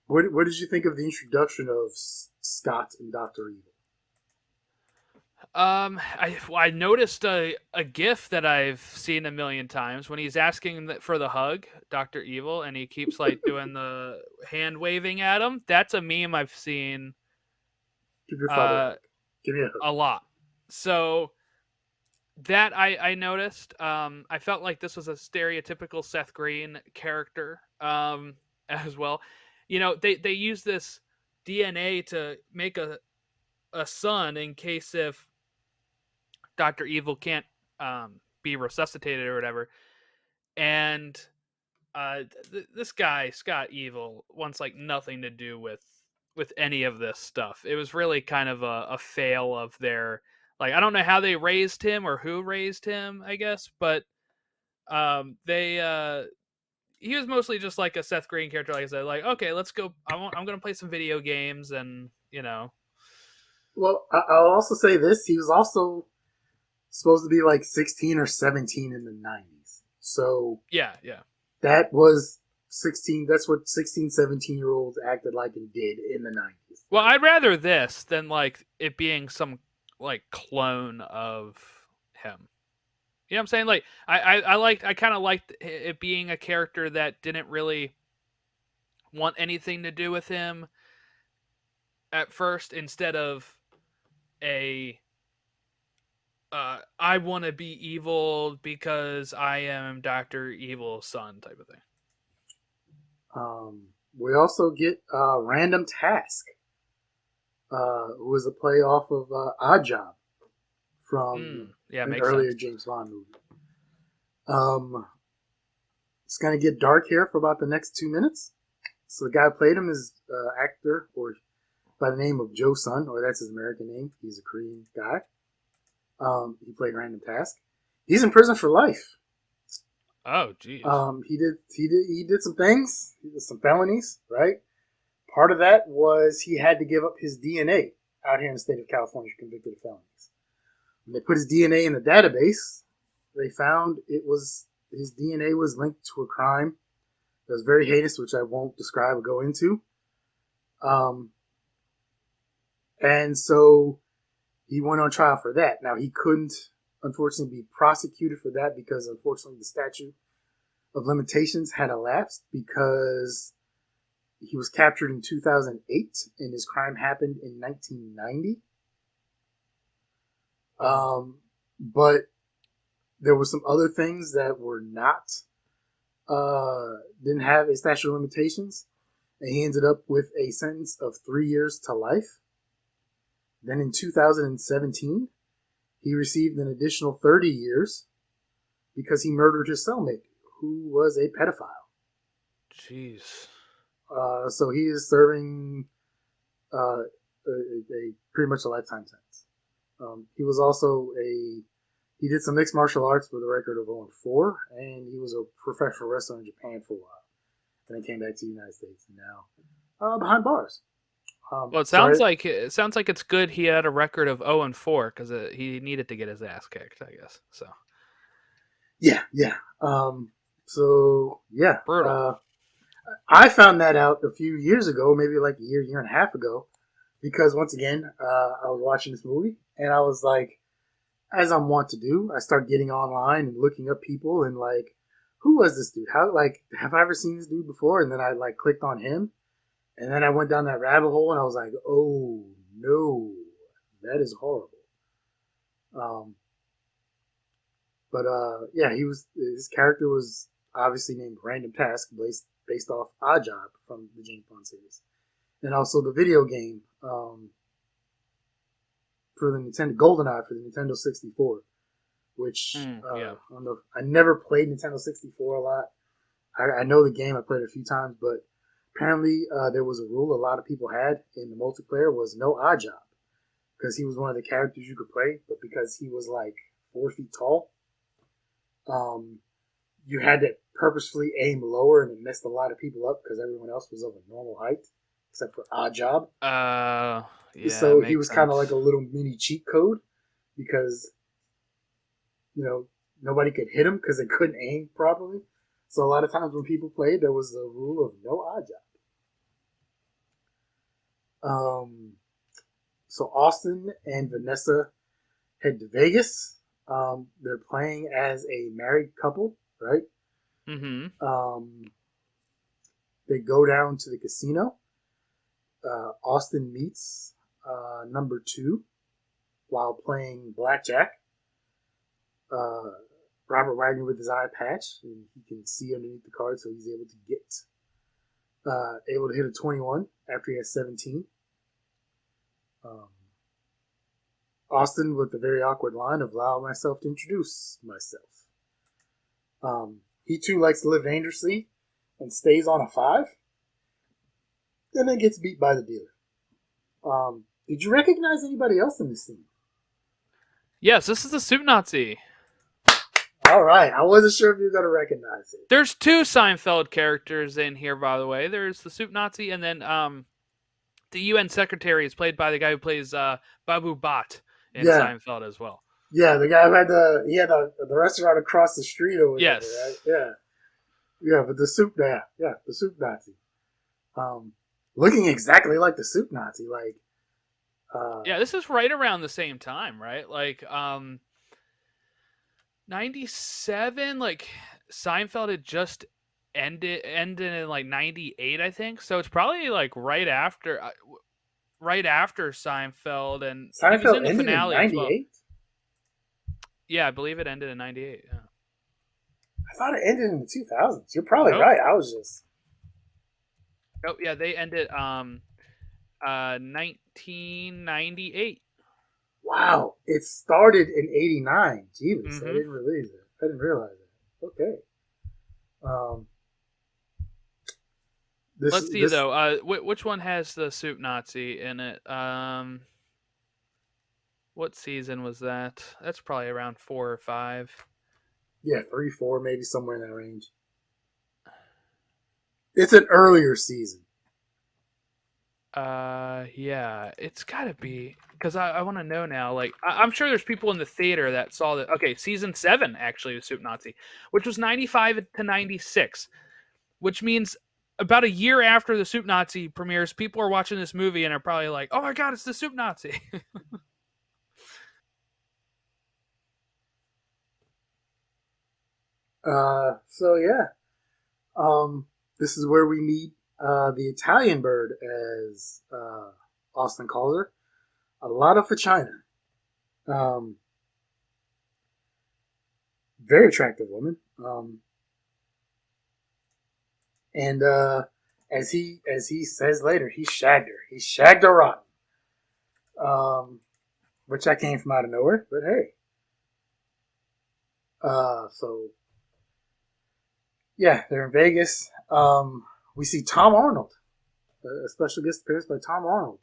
What did you think of the introduction of Scott and Dr. Evil? I noticed a GIF that I've seen a million times when he's asking for the hug, Dr. Evil, and he keeps like doing the hand waving at him. That's a meme I've seen. Give your father give me a hug. A lot. So that I noticed. I felt like this was a stereotypical Seth Green character as well. They use this DNA to make a son in case if Dr. Evil can't be resuscitated or whatever. And this guy, Scott Evil, wants like nothing to do with any of this stuff. It was really kind of a fail of their, like, I don't know how they raised him or who raised him, I guess, but he was mostly just like a Seth Green character, like I said, like, okay, let's go. I'm going to play some video games and, Well, I'll also say this. He was also supposed to be like 16 or 17 in the 90s. So yeah. That was 16. That's what 16, 17-year-olds acted like and did in the 90s. Well, I'd rather this than like it being some like clone of him. You know what I'm saying? Like I kind of liked it being a character that didn't really want anything to do with him at first, instead of a I want to be evil because I am Dr. Evil's son type of thing. We also get Random Task, who was a play off of Odd Job from an earlier sense. James Bond movie. It's going to get dark here for about the next 2 minutes. So the guy who played him is actor or by the name of Joe Sun, or that's his American name. He's a Korean guy. He played Random Task. He's in prison for life. Oh, geez. He did some things. He did some felonies, right? Part of that was he had to give up his DNA out here in the state of California, convicted of felonies. When they put his DNA in the database, they found his DNA was linked to a crime It was very heinous, which I won't describe or go into. Um, and so he went on trial for that. Now he couldn't, unfortunately, be prosecuted for that because, unfortunately, the statute of limitations had elapsed because he was captured in 2008 and his crime happened in 1990. But there were some other things that were not, didn't have a statute of limitations. And he ended up with a sentence of 3 years to life. Then in 2017, he received an additional 30 years because he murdered his cellmate, who was a pedophile. Jeez. So he is serving a pretty much a lifetime sentence. He was also he did some mixed martial arts with a record of 0-4, and he was a professional wrestler in Japan for a while. Then he came back to the United States, and now behind bars. Well, it sounds like it's good he had a record of 0-4 because he needed to get his ass kicked, I guess. So yeah. So yeah, brutal. I found that out a few years ago, maybe like a year and a half ago, because once again, I was watching this movie, and I was like, as I'm wont to do, I start getting online and looking up people and like, who was this dude? How, like, have I ever seen this dude before? And then I like clicked on him, and then I went down that rabbit hole, and I was like, oh no, that is horrible. But yeah, his character was obviously named Random Task, based off Oddjob from the James Bond series, and also the video game for the Nintendo GoldenEye for the Nintendo 64, which Yeah. I don't know. I never played Nintendo 64 a lot. I know the game. I played it a few times, but apparently there was a rule a lot of people had in the multiplayer was no Oddjob because he was one of the characters you could play, but because he was like 4 feet tall, you had to purposefully aim lower, and it messed a lot of people up because everyone else was of a normal height except for Oddjob. Yeah. So he was kind of like a little mini cheat code because nobody could hit him because they couldn't aim properly. So a lot of times when people played, there was the rule of no Oddjob. So Austin and Vanessa head to Vegas. They're playing as a married couple, right? Mm-hmm. They go down to the casino. Austin meets number 2 while playing blackjack. Robert Wagner with his eye patch, and he can see underneath the card, so he's able to hit a 21 after he has 17. Austin with the very awkward line of "allow myself to introduce myself." He too likes to live dangerously and stays on a 5, and then gets beat by the dealer. Did you recognize anybody else in this scene? Yes, this is the Soup Nazi. All right, I wasn't sure if you were going to recognize it. There's 2 Seinfeld characters in here, by the way. There's the Soup Nazi, and then the UN secretary is played by the guy who plays Babu Bhatt in Seinfeld as well. Yeah, the guy who had the restaurant across the street or whatever, yes. Right? Yeah, but the Soup Nazi. Looking exactly like the Soup Nazi, like. Yeah, this is right around the same time, right? Like 97, like Seinfeld had just ended in like 98, I think. So it's probably like right after Seinfeld, and Seinfeld he was in the ended finale in 98? as well. Yeah, I believe it ended in 98. Yeah. I thought it ended in the 2000s. You're probably right. I was just. Oh yeah, they ended 1998. Wow, it started in '89. Jesus, Mm-hmm. I didn't realize it. Okay. Let's see though. Which one has the Soup Nazi in it? What season was that? That's probably around 4 or 5. Yeah, 3, 4, maybe somewhere in that range. It's an earlier season. Yeah, it's gotta be because I want to know now. Like, I'm sure there's people in the theater that saw that. Okay, season 7 actually was Soup Nazi, which was 95 to 96. which means about a year after the Soup Nazi premieres, people are watching this movie and are probably like, "Oh my god, it's the Soup Nazi." So yeah, this is where we meet the Italian bird, as Austin calls her, a lot of vagina. Um, very attractive woman. And as he says later, he shagged her. He shagged her rotten. Which that came from out of nowhere. But hey, so yeah, they're in Vegas. We see Tom Arnold, a special guest appearance by Tom Arnold.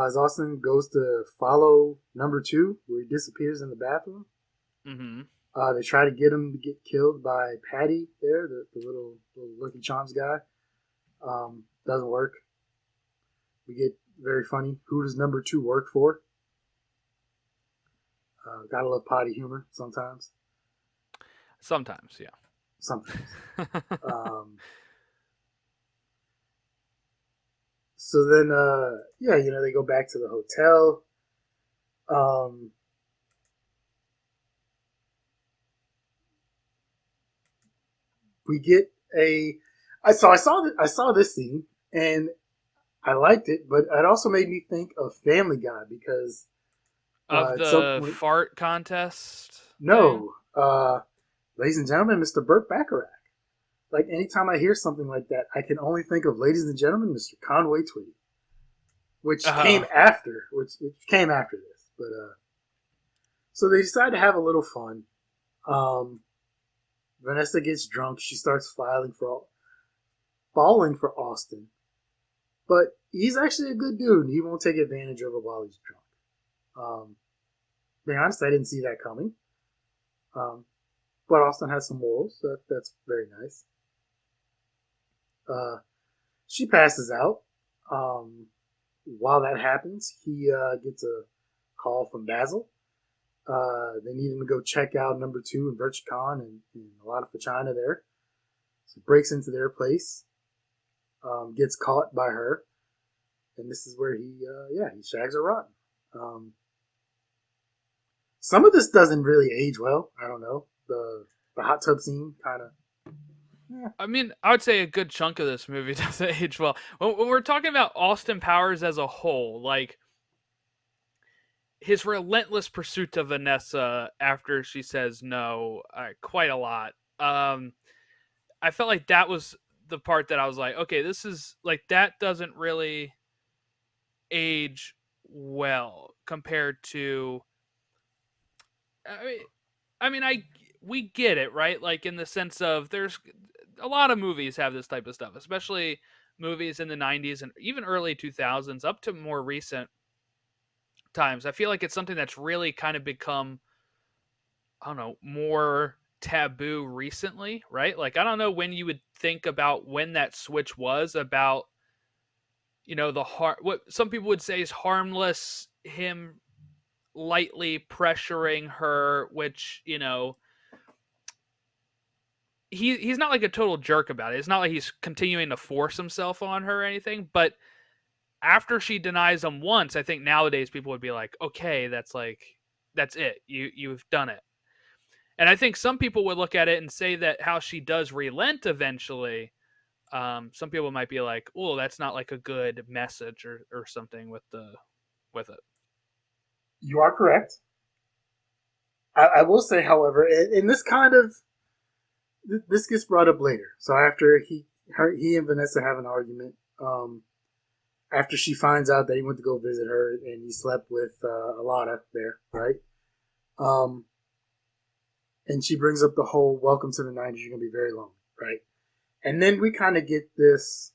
As Austin goes to follow number two, where he disappears in the bathroom. Mm-hmm. They try to get him to get killed by Patty there, the little Lucky Charms guy. Doesn't work. We get very funny. Who does number two work for? Gotta love potty humor sometimes. Sometimes, yeah. Sometimes. Um, so then, yeah, they go back to the hotel. Um, we get a. I saw this scene and I liked it, but it also made me think of Family Guy because Of at some the point, fart contest thing. no, ladies and gentlemen, Mr. Burt Bacharach. Like anytime I hear something like that, I can only think of ladies and gentlemen, Mr. Conway Twitty, Uh, which came after this. But so they decide to have a little fun. Um, Vanessa gets drunk. She starts falling for Austin, but he's actually a good dude. He won't take advantage of her while he's drunk. To be honest, I didn't see that coming. Um, but Austin has some morals. So that's very nice. Uh, she passes out. Um, while that happens, he gets a call from Basil. They need him to go check out number two in VirtueCon and a lot of vagina there. So he breaks into their place, gets caught by her, and this is where he shags her rotten. Some of this doesn't really age well. I don't know. The hot tub scene kind of. Yeah. I mean, I would say a good chunk of this movie doesn't age well. When we're talking about Austin Powers as a whole, like his relentless pursuit of Vanessa after she says no, quite a lot. I felt like that was the part that I was like, okay, this is like that doesn't really age well compared to. I mean, I we get it, right? Like in the sense of there's a lot of movies have this type of stuff, especially movies in the 90s and even early 2000s up to more recent times. I feel like it's something that's really kind of become, I don't know, more taboo recently, right? Like I don't know when you would think about when that switch was about, the what some people would say is harmless, him lightly pressuring her, which, he's not like a total jerk about it. It's not like he's continuing to force himself on her or anything, but after she denies him once, I think nowadays people would be like, okay, that's it. You've done it. And I think some people would look at it and say that how she does relent eventually. Some people might be like, oh, that's not like a good message or something with it. You are correct. I will say, however, in this kind of this gets brought up later. So after he and Vanessa have an argument, after she finds out that he went to go visit her and he slept with Alana there, right? Um, and she brings up the whole "Welcome to the '90s. You're gonna be very lonely," right? And then we kind of get this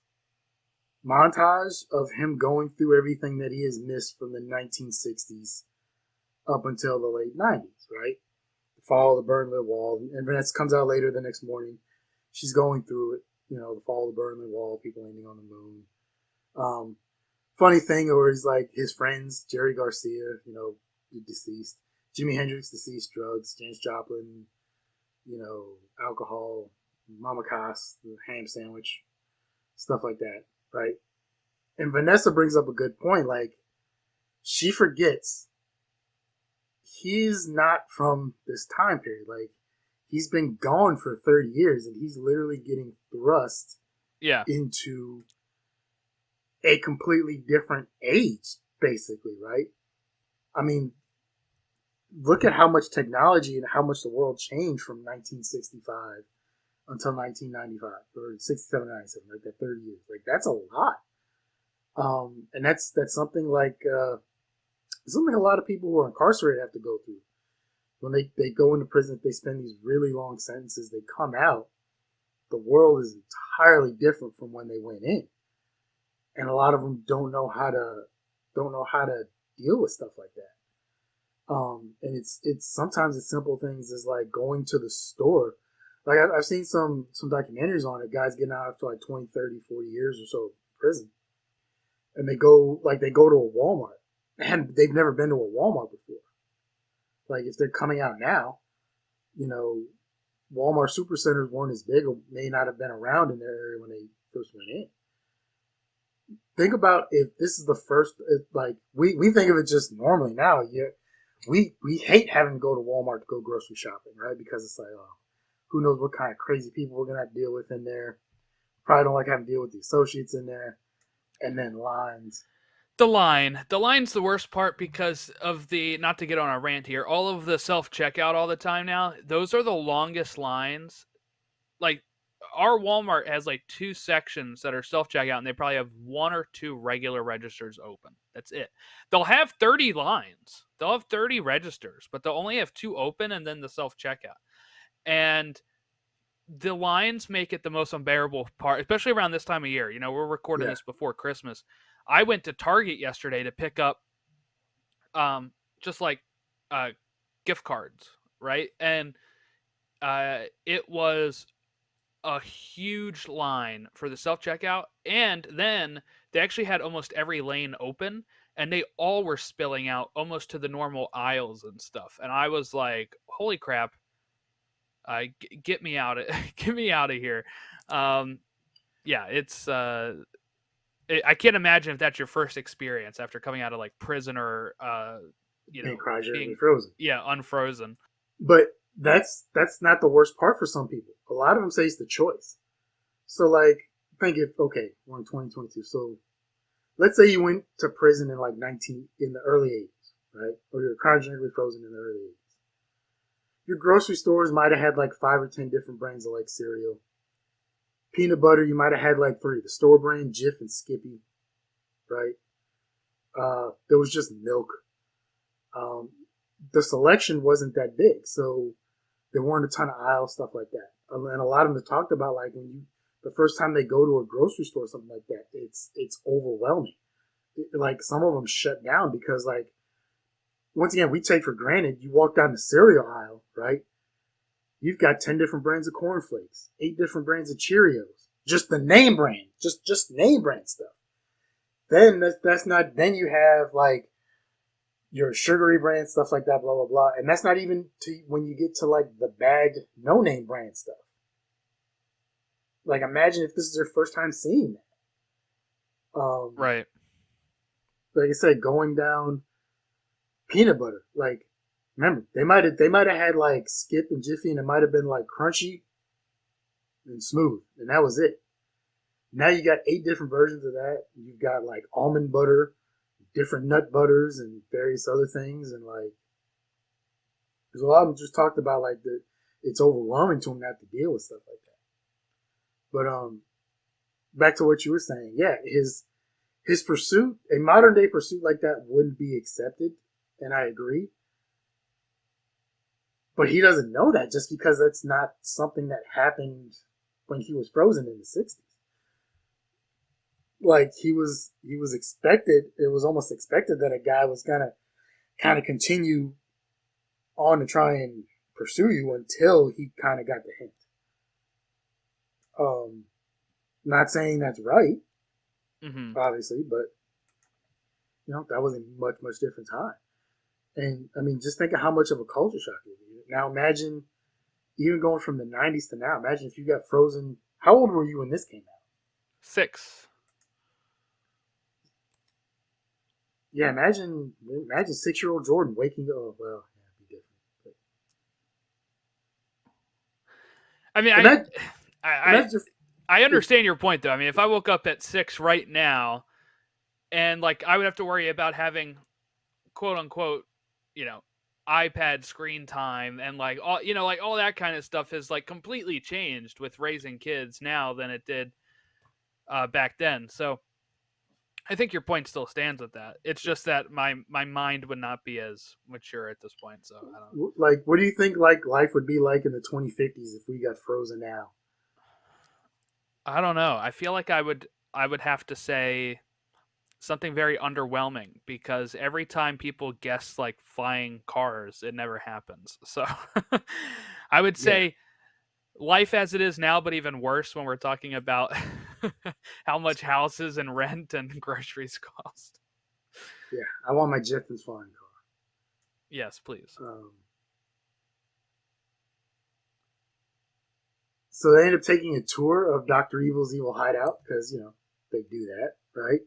montage of him going through everything that he has missed from the 1960s up until the late 90s, right? The fall of the Berlin Wall. And Vanessa comes out later the next morning. She's going through it, the fall of the Berlin Wall, people landing on the moon. Funny thing, or is like his friends, Jerry Garcia, deceased, Jimi Hendrix, deceased, drugs, Janis Joplin, alcohol, Mama Cass, the ham sandwich, stuff like that, right? And Vanessa brings up a good point. Like, she forgets he's not from this time period. Like, he's been gone for 30 years and he's literally getting thrust Yeah. into a completely different age, basically, right? I mean, look at how much technology and how much the world changed from 1965 until 1995 or 67, 97, like that 30 years. Like, that's a lot. And that's something like something a lot of people who are incarcerated have to go through. When they go into prison, they spend these really long sentences. They come out, the world is entirely different from when they went in, and a lot of them don't know how to deal with stuff like that. And it's sometimes it's simple things as like going to the store. Like I've seen some documentaries on it. Guys getting out after like 20, 30, 40 years or so in prison, and they go to a Walmart, and they've never been to a Walmart before. Like if they're coming out now, you know, Walmart supercenters weren't as big or may not have been around in their area when they first went in. Think about if this is the first, like we think of it just normally now. Yeah, we hate having to go to Walmart to go grocery shopping, right? Because it's like, oh, who knows what kind of crazy people we're gonna have to deal with in there. Probably don't like having to deal with the associates in there, and then lines. The line's the worst part because of the, not to get on a rant here, all of the self checkout all the time now. Those are the longest lines. Like our Walmart has like 2 sections that are self checkout, and they probably have 1 or 2 regular registers open. That's it. They'll have 30 lines. They'll have 30 registers, but they'll only have 2 open and then the self checkout. And the lines make it the most unbearable part, especially around this time of year. You know, we're recording Yeah, this before Christmas. I went to Target yesterday to pick up just like uh gift cards, right? And it was a huge line for the self checkout, and then they actually had almost every lane open, and they all were spilling out almost to the normal aisles and stuff. And I was like, "Holy crap! Get me out of get me out of here!" Um, yeah, I can't imagine if that's your first experience after coming out of like prison or being cryogenically being, frozen. yeah, unfrozen. But that's not the worst part for some people. A lot of them say it's the choice. So like, think if okay, we're in 2022. So let's say you went to prison in like 19 in the early 80s, right? Or you're cryogenically frozen in the early 80s. Your grocery stores might have had like 5 or 10 different brands of like cereal. Peanut butter, you might have had like 3: the store brand, Jif, and Skippy, right? There was just milk. Um, the selection wasn't that big, so there weren't a ton of aisle stuff like that. And a lot of them talked about like when you the first time they go to a grocery store or something like that, it's overwhelming. Like some of them shut down because like once again we take for granted you walk down the cereal aisle, right? You've got 10 different brands of cornflakes, 8 different brands of Cheerios, just the name brand, just name brand stuff. Then that's not. Then you have like your sugary brand stuff like that, blah blah blah, and that's not even to when you get to like the bagged no name brand stuff. Like imagine if this is your first time seeing that. Right. Like I said, going down peanut butter. Like remember they might have had like Skip and Jiffy, and it might have been like crunchy and smooth, and that was it. Now you got 8 different versions of that. You've got like almond butter, different nut butters, and various other things, and like because a lot of them just talked about like the it's overwhelming to them to have to deal with stuff like that. But back to what you were saying, yeah, his pursuit, a modern day pursuit like that wouldn't be accepted, and I agree. But he doesn't know that just because that's not something that happened when he was frozen in the '60s. Like he was expected. It was almost expected that a guy was gonna kind of continue on to try and pursue you until he kind of got the hint. Um, Not saying that's right, Mm-hmm. obviously, but that was a much different time. And I mean, just think of how much of a culture shock it was. Now imagine even going from the 90s to now. Imagine if you got frozen. How old were you when this came out? 6. Yeah, imagine 6-year-old Jordan waking up. Oh, well, yeah, it'd be different. I mean, But imagine, I, imagine I if understand your point though. I mean, if I woke up at 6 right now, and like I would have to worry about having quote unquote, you know, iPad screen time and like all like all that kind of stuff has like completely changed with raising kids now than it did back then. So I think your point still stands with that. It's just that my mind would not be as mature at this point. So I don't. like, what do you think like life would be like in the 2050s if we got frozen now? I don't know. I feel like I would have to say something very underwhelming because every time people guess like flying cars, it never happens. So I would Yeah, say life as it is now, but even worse when we're talking about how much houses and rent and groceries cost. yeah. I want my Jetsons flying Yes, please. car. So they end up taking a tour of Doctor Evil's evil hideout because they do that, right?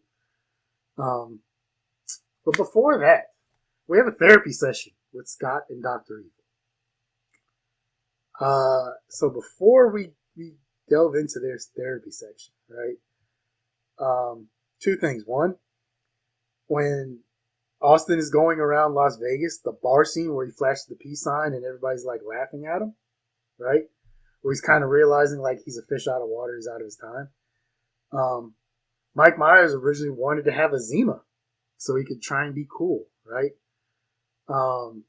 Um, but before that, we have a therapy session with Scott and Doctor Evil. So before we delve into their therapy section, right? Two things. One, when Austin is going around Las Vegas, the bar scene where he flashes the peace sign and everybody's like laughing at him, right? Where he's kind of realizing like he's a fish out of water, he's out of his time. Um, Mike Meyers originally wanted to have a Zima so he could try and be cool, right? Um,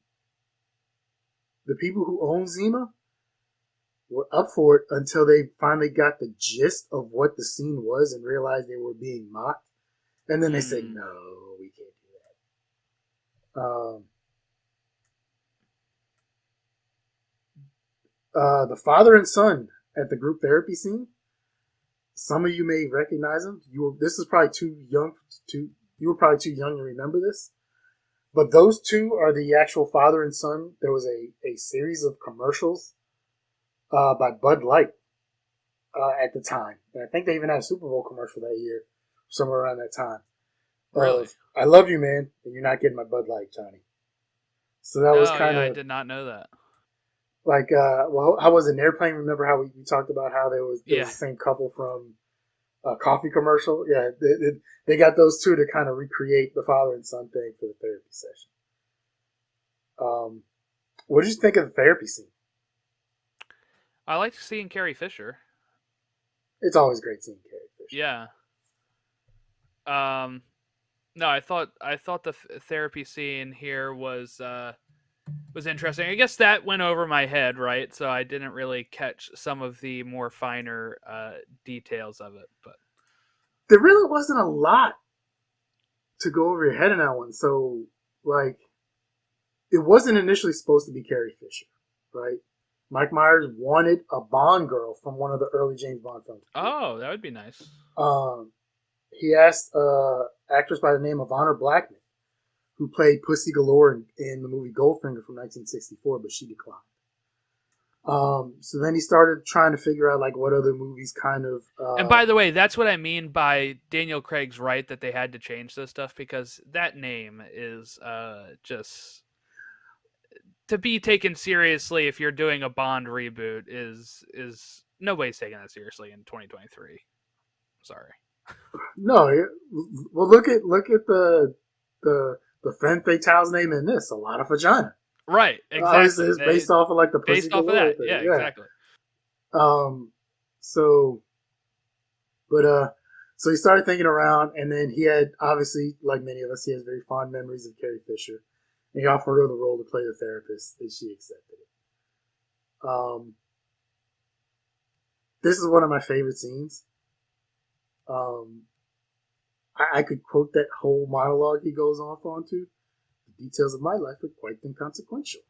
the people who own Zima were up for it until they finally got the gist of what the scene was and realized they were being mocked. And then they said, Mm. no, we can't do that. The father and son at the group therapy scene, some of you may recognize them. This is probably too young you were probably too young to remember this. But those two are the actual father and son. There was a series of commercials by Bud Light at the time. And I think they even had a Super Bowl commercial that year, somewhere around that time. Really? Of I love you, man, and you're not getting my Bud Light, Johnny. So that was Oh kind yeah, I of did not know that. like, well, how was an airplane? Remember how we talked about how there was Yeah. the same couple from a coffee commercial? Yeah, they got those two to kind of recreate the father and son thing for the therapy session. Um, what did you think of the therapy scene? I liked seeing Carrie Fisher. It's always great seeing Carrie Fisher. Yeah. Um no, I thought the therapy scene here was interesting. I guess that went over my head, right? So I didn't really catch some of the more finer details of it, but There really wasn't a lot to go over your head in that one. So, like, it wasn't initially supposed to be Carrie Fisher, right? Mike Myers wanted a Bond girl from one of the early James Bond films. oh, that would be nice. Um, he asked actress by the name of Honor Blackman, who played Pussy Galore in the movie Goldfinger from 1964, but she declined. So then he started trying to figure out like what other movies kind of. And by the way, that's what I mean by Daniel Craig's right that they had to change this stuff because that name is just to be taken seriously if you're doing a Bond reboot is nobody's taking that seriously in 2023. Sorry. No, well look at the femme fatale's name in this. A lot of vagina. Right, Obviously, exactly. it's based off of like the Pussy Based off of Galore that. thing. Yeah, Yeah. exactly. Um. So, but so he started thinking around, and then he had obviously, like many of us, he has very fond memories of Carrie Fisher. And he offered her the role to play the therapist, and she accepted it. This is one of my favorite scenes. Um, I could quote that whole monologue he goes off onto. The details of my life are quite inconsequential.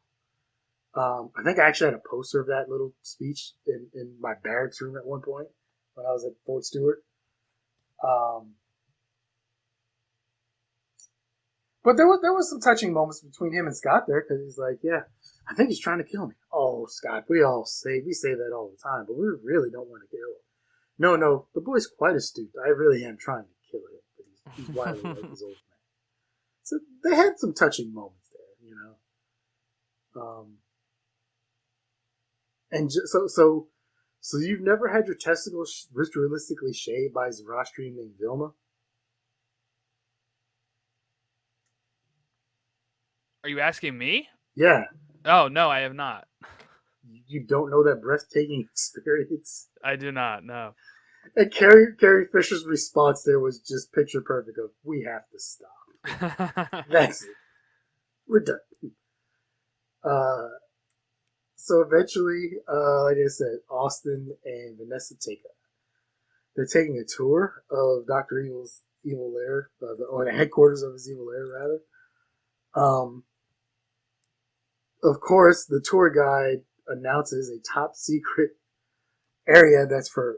I think I actually had a poster of that little speech in my barracks room at one point when I was at Fort Stewart. Um, but there was some touching moments between him and Scott there because he's like, yeah, I think he's trying to kill me. Oh, Scott, we say that all the time, but we really don't want to kill him. No, the boy's quite astute. I really am trying to kill him, but he's wily like his old man. So they had some touching moments there, you know. And so you've never had your testicles ritualistically shaved by a Zoroastrian named Vilma? Are you asking me? Yeah, Oh no, I have not. you don't know that breathtaking experience. I do not. No. And Carrie Fisher's response there was just picture perfect. Of we have to stop. That's it. We're done. Uh, so eventually, like I said, Austin and Vanessa they're taking a tour of Doctor Evil's evil lair, or the headquarters of his evil lair, rather. Of course, the tour guide announces a top secret area that's for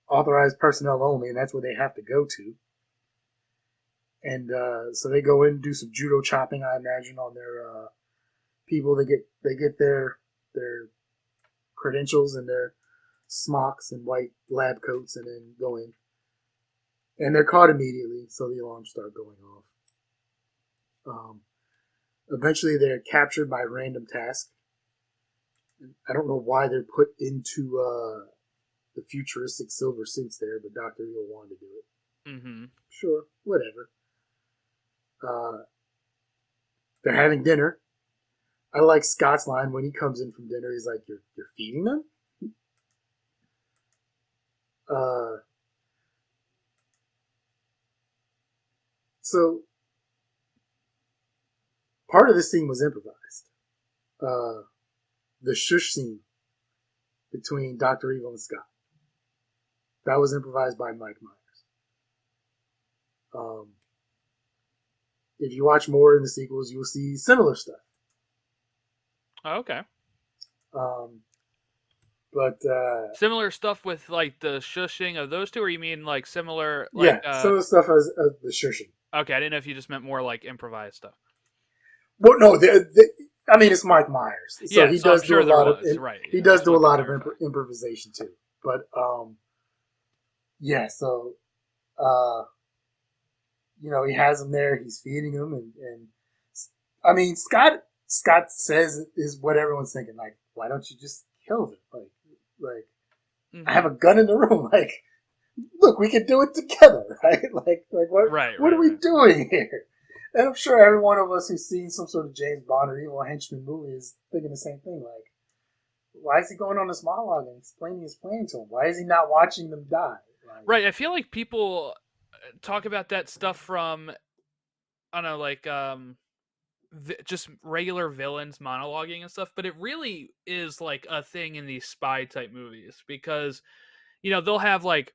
authorized personnel only, and that's where they have to go to. And so they go in and do some judo chopping, I imagine, on their people. They get their credentials and their smocks and white lab coats, and then go in. And they're caught immediately, so the alarms start going off. Eventually, they're captured by random task. I don't know why they're put into the futuristic silver suits there, but Dr. Evil wanted to do it. Mm-hmm. Sure, whatever. They're having dinner. I like Scott's line when he comes in from dinner. He's like, "You're feeding them." So part of this scene was improvised. The shush scene between Dr. Evil and Scott, that was improvised by Mike Meyers. If you watch more in the sequels, you'll see similar stuff. Oh, okay. But Similar stuff with like the shushing of those two, or you mean like similar like yeah, some of the stuff as the shushing. Okay, I didn't know if you just meant more like improvised stuff. Well, no, I mean it's Mike Myers, so Yeah, he so I'm does do sure a there lot was, of right. he Yeah, does just do a wanted to lot of clarify. improvisation too. But yeah, so he has him there. He's feeding him, and I mean Scott says is what everyone's thinking. Like, why don't you just kill them? Like Mhm. I have a gun in the room. Like, look, we can do it together, right? Like what are we doing here? And I'm sure every one of us who's seen some sort of James Bond or Evil Henchman movie is thinking the same thing. Like, why is he going on this monologue and explaining his plan to him? Why is he not watching them die? Like, Right, I feel like people talk about that stuff from I don't know, like just regular villains monologuing and stuff, but it really is like a thing in these spy type movies because they'll have like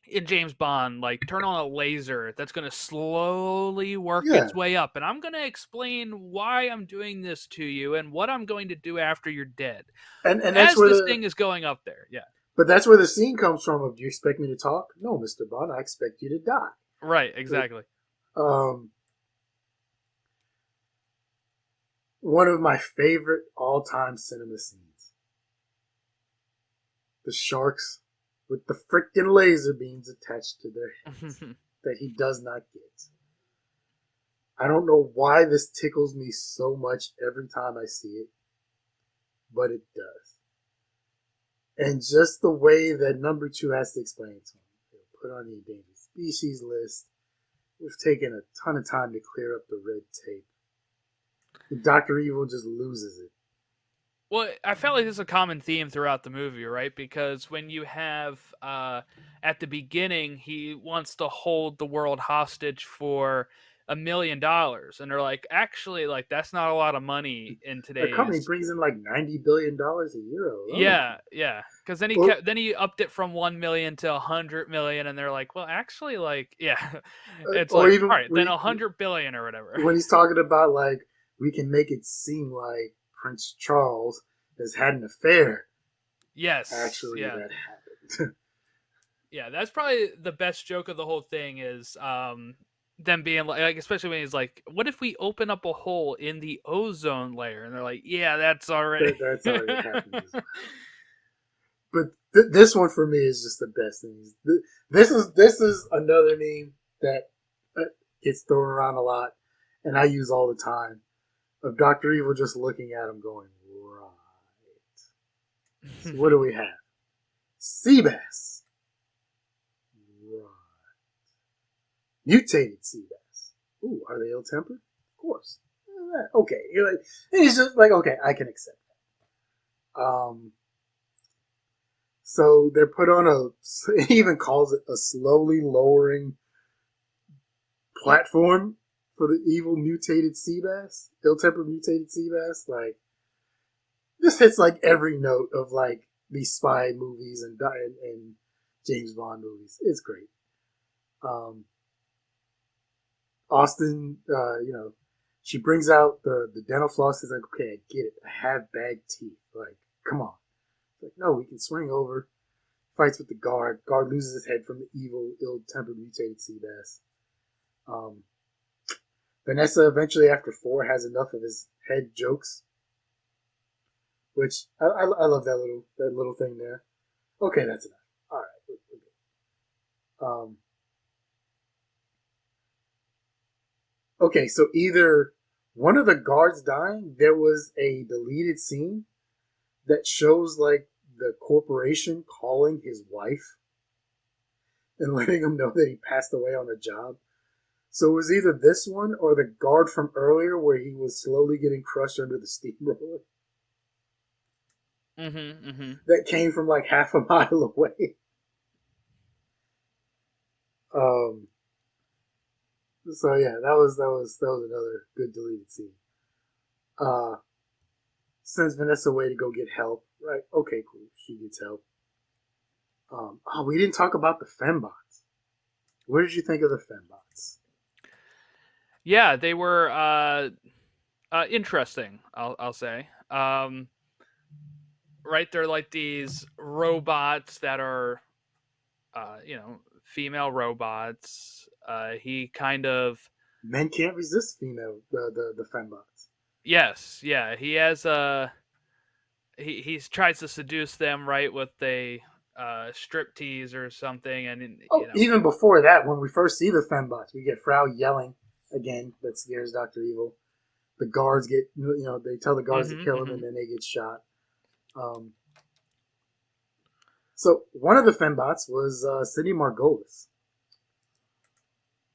in James Bond, like turn on a laser that's going to slowly work yeah, its way up, and I'm going to explain why I'm doing this to you and what I'm going to do after you're dead and that's as where this thing is going up there. Yeah, but that's where the scene comes from. Of, do you expect me to talk? No, Mr. Bond, I expect you to die. right, exactly. One of my favorite all-time cinema scenes: the sharks with the frickin' laser beams attached to their heads that he does not get. I don't know why this tickles me so much every time I see it, but it does. And just the way that number 2 has to explain it to him. Put on the endangered species list. We've taken a ton of time to clear up the red tape. And Dr. Evil just loses it. Well, I felt like this is a common theme throughout the movie, right? Because when you have at the beginning, he wants to hold the world hostage for $1 million, and they're like, actually, like that's not a lot of money in The company today's. brings in like $90 billion a year alone. Yeah. Because then Well, then he upped it from 1 million to 100 million, and they're like, well, actually, like, yeah, it's or like, even all right, then 100 billion or whatever. when he's talking about like we can make it seem like Prince Charles has had an affair. Yes, Actually, yeah. that happened. Yeah, that's probably the best joke of the whole thing is them being like, especially when he's like, "What if we open up a hole in the ozone layer?" And they're like, "Yeah, that's already." That's already happened as well. But this one for me is just the best thing. This is another meme that gets thrown around a lot, and I use all the time. Of Doctor Evil just looking at him, going, "Right." So what do we have? Seabass. Right. Mutated Seabass. Ooh, are they ill-tempered? Of course. Okay, you're like, he's just like, okay, I can accept that. So they're put on it even calls it a slowly lowering platform for the evil mutated sea bass, ill-tempered mutated sea bass. Like, this hits like every note of like these spy movies and James Bond movies. It's great. Um, Austin, she brings out the dental floss. Is like, okay, I get it. I have bad teeth. Like, come on. Like, no, we can swing over. Fights with the guard. Guard loses his head from the evil, ill-tempered, mutated sea bass. Vanessa eventually, after 4, has enough of his head jokes, which I love that little thing there. Okay, that's enough. All right. Okay, so either one of the guards dying, there was a deleted scene that shows like the corporation calling his wife and letting him know that he passed away on the job. So it was either this one or the guard from earlier where he was slowly getting crushed under the steamroller. That came from like half a mile away. So yeah, that was another good deleted scene. Sends Vanessa away to go get help. Right? Okay, cool. She gets help. We didn't talk about the fembots. What did you think of the fembots? Yeah, they were interesting. I'll say. Right, they're like these robots that are, female robots. He kind of Men can't resist female the fembots. yes, yeah. He has he tries to seduce them right with a strip tease or something, and Oh, even before that, when we first see the fembots, we get Frau yelling again. That scares Doctor Evil. The guards get, they tell the guards to kill him, and then they get shot. So one of the fembots was Cindy Margolis.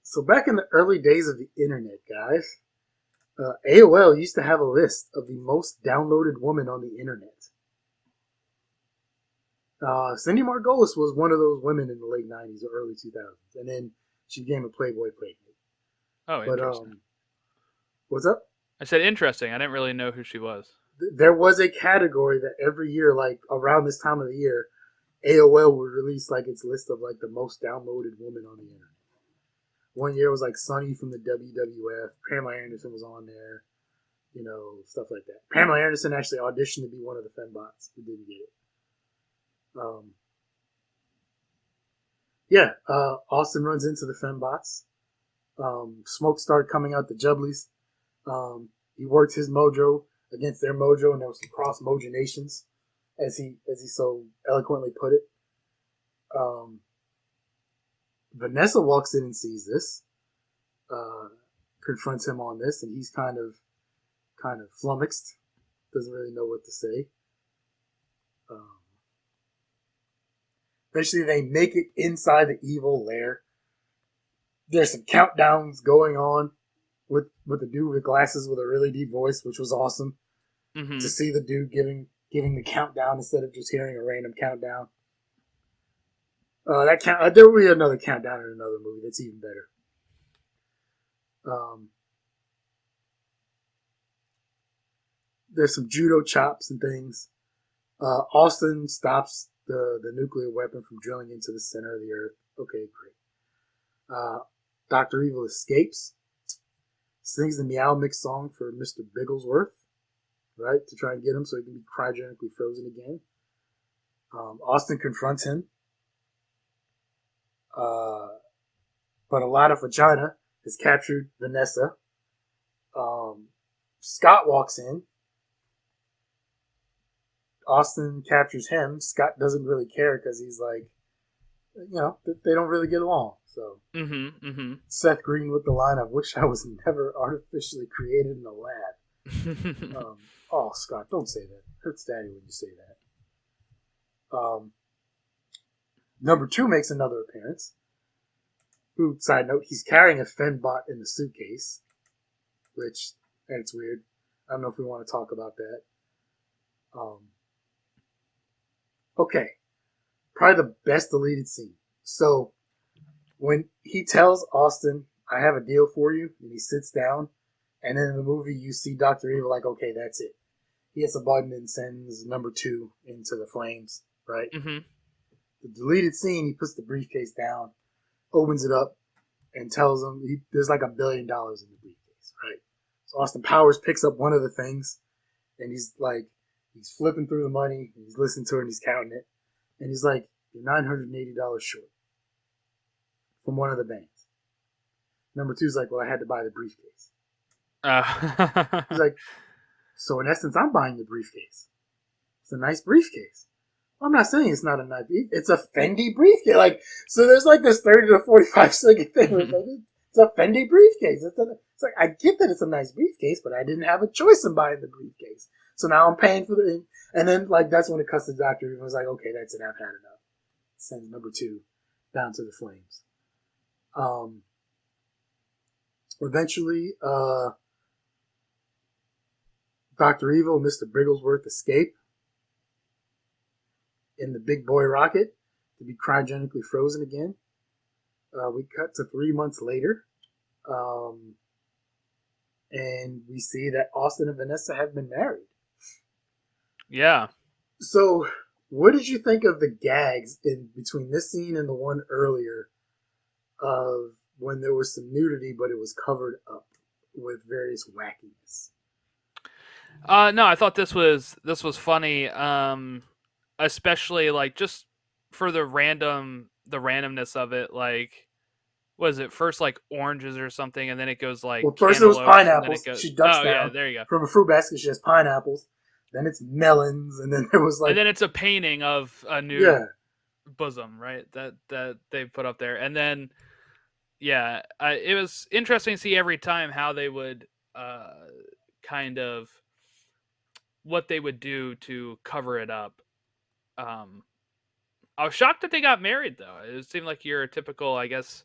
So back in the early days of the internet, guys, AOL used to have a list of the most downloaded women on the internet. Cindy Margolis was one of those women in the late 90s or early 2000s, and then she became a Playboy playmate. Oh, interesting. What's up? I said interesting. I didn't really know who she was. There was a category that every year, like around this time of the year, AOL would release like its list of like the most downloaded women on the internet. One year was like Sunny from the WWF. Pamela Anderson was on there. Stuff like that. Pamela Anderson actually auditioned to be one of the fembots, who didn't get it. Austin runs into the fembots. Smoke started coming out the jubblies. He worked his mojo against their mojo, and there was some cross moginations, as he so eloquently put it. Vanessa walks in and sees this, confronts him on this, and he's kind of flummoxed, doesn't really know what to say. Eventually, they make it inside the evil lair. There's some countdowns going on with the dude with glasses with a really deep voice, which was awesome to see the dude giving the countdown instead of just hearing a random countdown. There will be another countdown in another movie that's even better. There's some judo chops and things. Austin stops the nuclear weapon from drilling into the center of the earth. Okay, great. Dr. Evil escapes, sings the Meow Mix song for Mr. Bigglesworth, right, to try and get him so he can be cryogenically frozen again. Austin confronts him. But a lot of vagina has captured Vanessa. Um, Scott walks in. Austin captures him. Scott doesn't really care because he's like, they don't really get along. So Mm-hmm. Mm-hmm. Seth Green with the line, "I wish I was never artificially created in a lab." Oh, Scott, don't say that. It hurts Daddy when you say that. Number two makes another appearance. Who, side note, he's carrying a Fembot in the suitcase, which, that's weird. I don't know if we want to talk about that. Okay, probably the best deleted scene. So, when he tells Austin, "I have a deal for you," and he sits down, and then in the movie you see Dr. Evil like, okay, that's it. He hits a button and sends number two into the flames, right? Mm-hmm. The deleted scene, he puts the briefcase down, opens it up, and tells him there's like $1 billion in the briefcase, right? So Austin Powers picks up one of the things, and he's flipping through the money, and he's listening to it, and he's counting it, and he's like, "You're $980 short from one of the banks." Number two's like, "Well, I had to buy the briefcase." He's like, "So in essence, I'm buying the briefcase. It's a nice briefcase." "I'm not saying it's not a nice briefcase. It's a Fendi briefcase." Like, so there's like this 30 to 45-second thing where it's like, it's a Fendi briefcase. It's like, I get that it's a nice briefcase, but I didn't have a choice in buying the briefcase. So now I'm paying for the, and then like that's when it cuts to the doctor. He was like, "Okay, that's it. I've had enough." Sends number two down to the flames. Eventually, Dr. Evil and Mr. Bigglesworth escape in the big boy rocket to be cryogenically frozen again. We cut to 3 months later, and we see that Austin and Vanessa have been married. Yeah. So, what did you think of the gags in between this scene and the one earlier of when there was some nudity, but it was covered up with various wackiness? No, I thought this was funny. Especially like just for the randomness of it. Like, was it first like oranges or something, and then it goes like Well, first it was cantaloupes, and then it pineapples. goes. She ducks Oh yeah, down there you go. from a fruit basket. She has pineapples. Then it's melons, and then there was And like, then it's a painting of a nude yeah, bosom, right? That they put up there, and then yeah, it was interesting to see every time how they would uh, kind of what they would do to cover it up. Um, I was shocked that they got married, though. It seemed like your typical, I guess,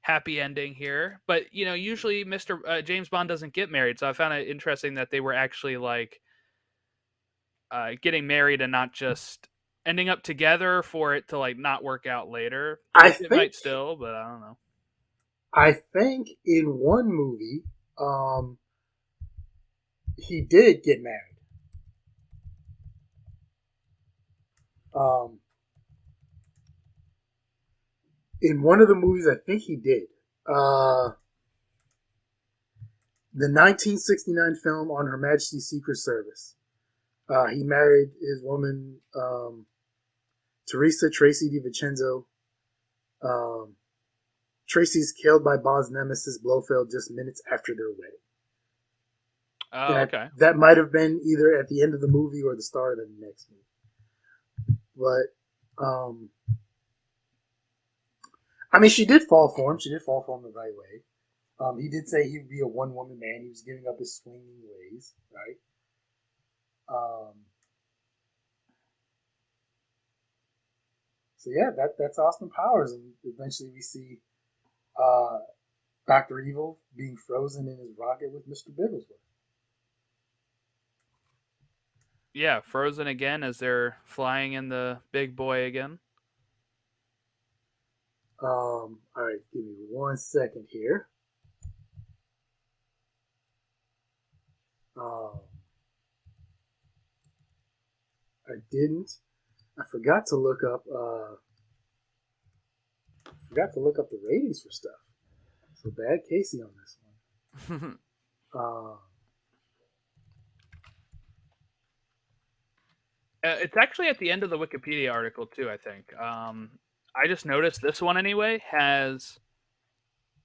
happy ending here. But usually Mr. James Bond doesn't get married, so I found it interesting that they were actually like getting married and not just ending up together for it to like not work out later, I which it think might still, but I don't know. I think in one movie, he did get married. Um, in one of the movies, I think he did. The 1969 film On Her Majesty's Secret Service. He married his woman, Teresa Tracy DiVincenzo. Um, Tracy is killed by Bond's nemesis Blofeld just minutes after their wedding. Oh, okay. That might have been either at the end of the movie or the start of the next movie. But, I mean, she did fall for him. She did fall for him the right way. He did say he would be a one-woman man. He was giving up his swinging ways, right? So yeah, that's Austin Powers, and eventually we see Dr. Evil being frozen in his rocket with Mr. Bigglesworth. Yeah, Frozen again as they're flying in the big boy again. All right, give me 1 second here. Um, I didn't. I forgot to look up. Forgot to look up the ratings for stuff. So bad Casey on this one. It's actually at the end of the Wikipedia article too, I think. I just noticed this one anyway has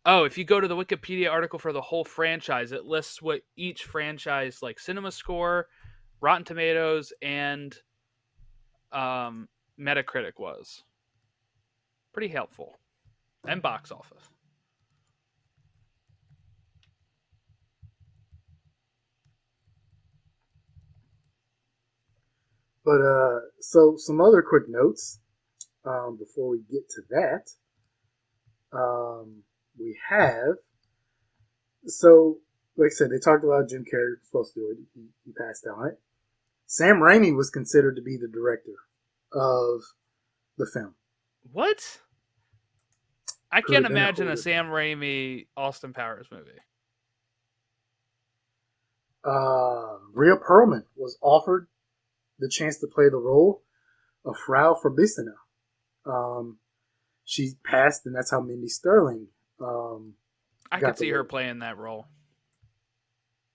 Oh, if you go to the Wikipedia article for the whole franchise, it lists what each franchise like cinema score, Rotten Tomatoes, and um, Metacritic was. Pretty helpful. And box office. But so some other quick notes before we get to that. We have so like I said, they talked about Jim Carrey supposed to do it. He passed out on it. Sam Raimi was considered to be the director of the film. What? I Could can't have been a imagine a whole Sam Raimi Austin Powers movie. Rhea Perlman was offered the chance to play the role of Frau Fabissina. Um, she passed, and that's how Mindy Sterling I got could the see her role. playing that role.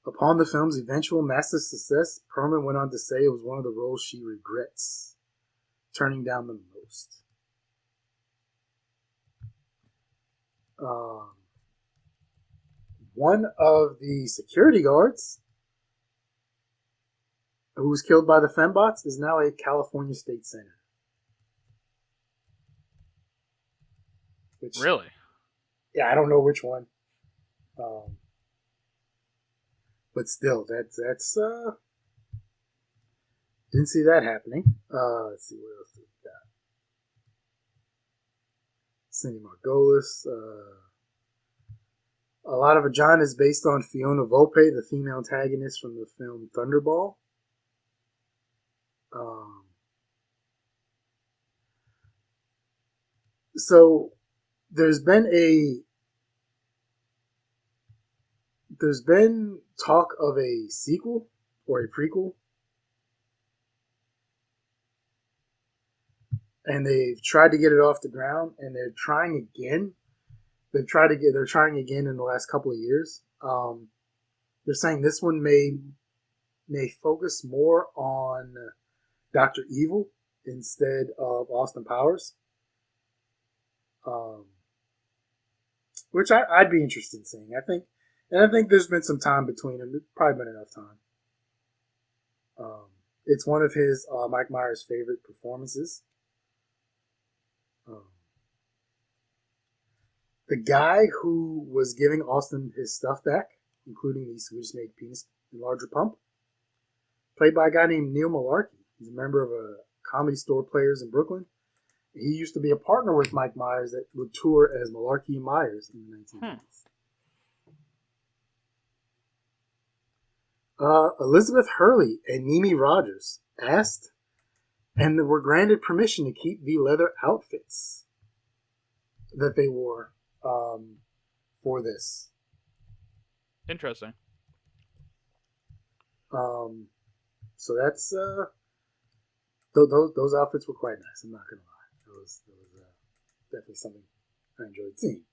Upon the film's eventual massive success, Perlman went on to say it was one of the roles she regrets turning down the most. Um, one of the security guards who was killed by the fembots is now a California state senator. Which, Really? yeah, I don't know which one, but still, that's didn't see that happening. Let's see what else we got. Cindy Margolis. A Lot of Vagina is based on Fiona Volpe, the female antagonist from the film Thunderball. So there's been talk of a sequel or a prequel, and they've tried to get it off the ground, and they're trying again. They're trying again in the last couple of years. They're saying this one may focus more on Dr. Evil instead of Austin Powers, which I'd be interested in seeing. I think there's been some time between them. It's probably been enough time. It's one of his Mike Myers' favorite performances. The guy who was giving Austin his stuff back, including the Swedish made penis enlarger pump, played by a guy named Neil Malarkey. He's a member of a comedy store players in Brooklyn. He used to be a partner with Mike Myers that would tour as Malarkey and Meyers in the 1980s. Elizabeth Hurley and Mimi Rogers asked and were granted permission to keep the leather outfits that they wore for this. Interesting. So that's those outfits were quite nice. I'm not gonna lie, it was definitely something I enjoyed seeing.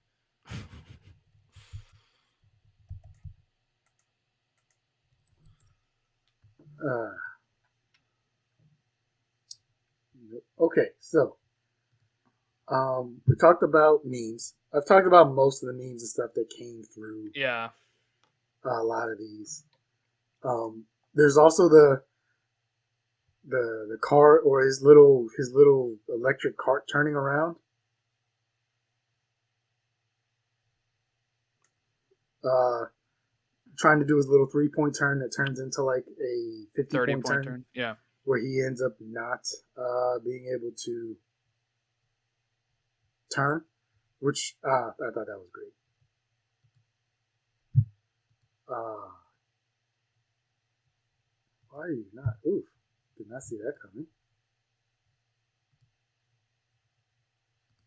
Okay, so we talked about memes. I've talked about most of the memes and stuff that came through. Yeah. A lot of these. There's also the car or his little electric cart turning around. Trying to do his little 3-point turn that turns into like a 50-point turn. Yeah. Where he ends up not being able to turn, which I thought that was great. Why are you not? Oof, did not see that coming.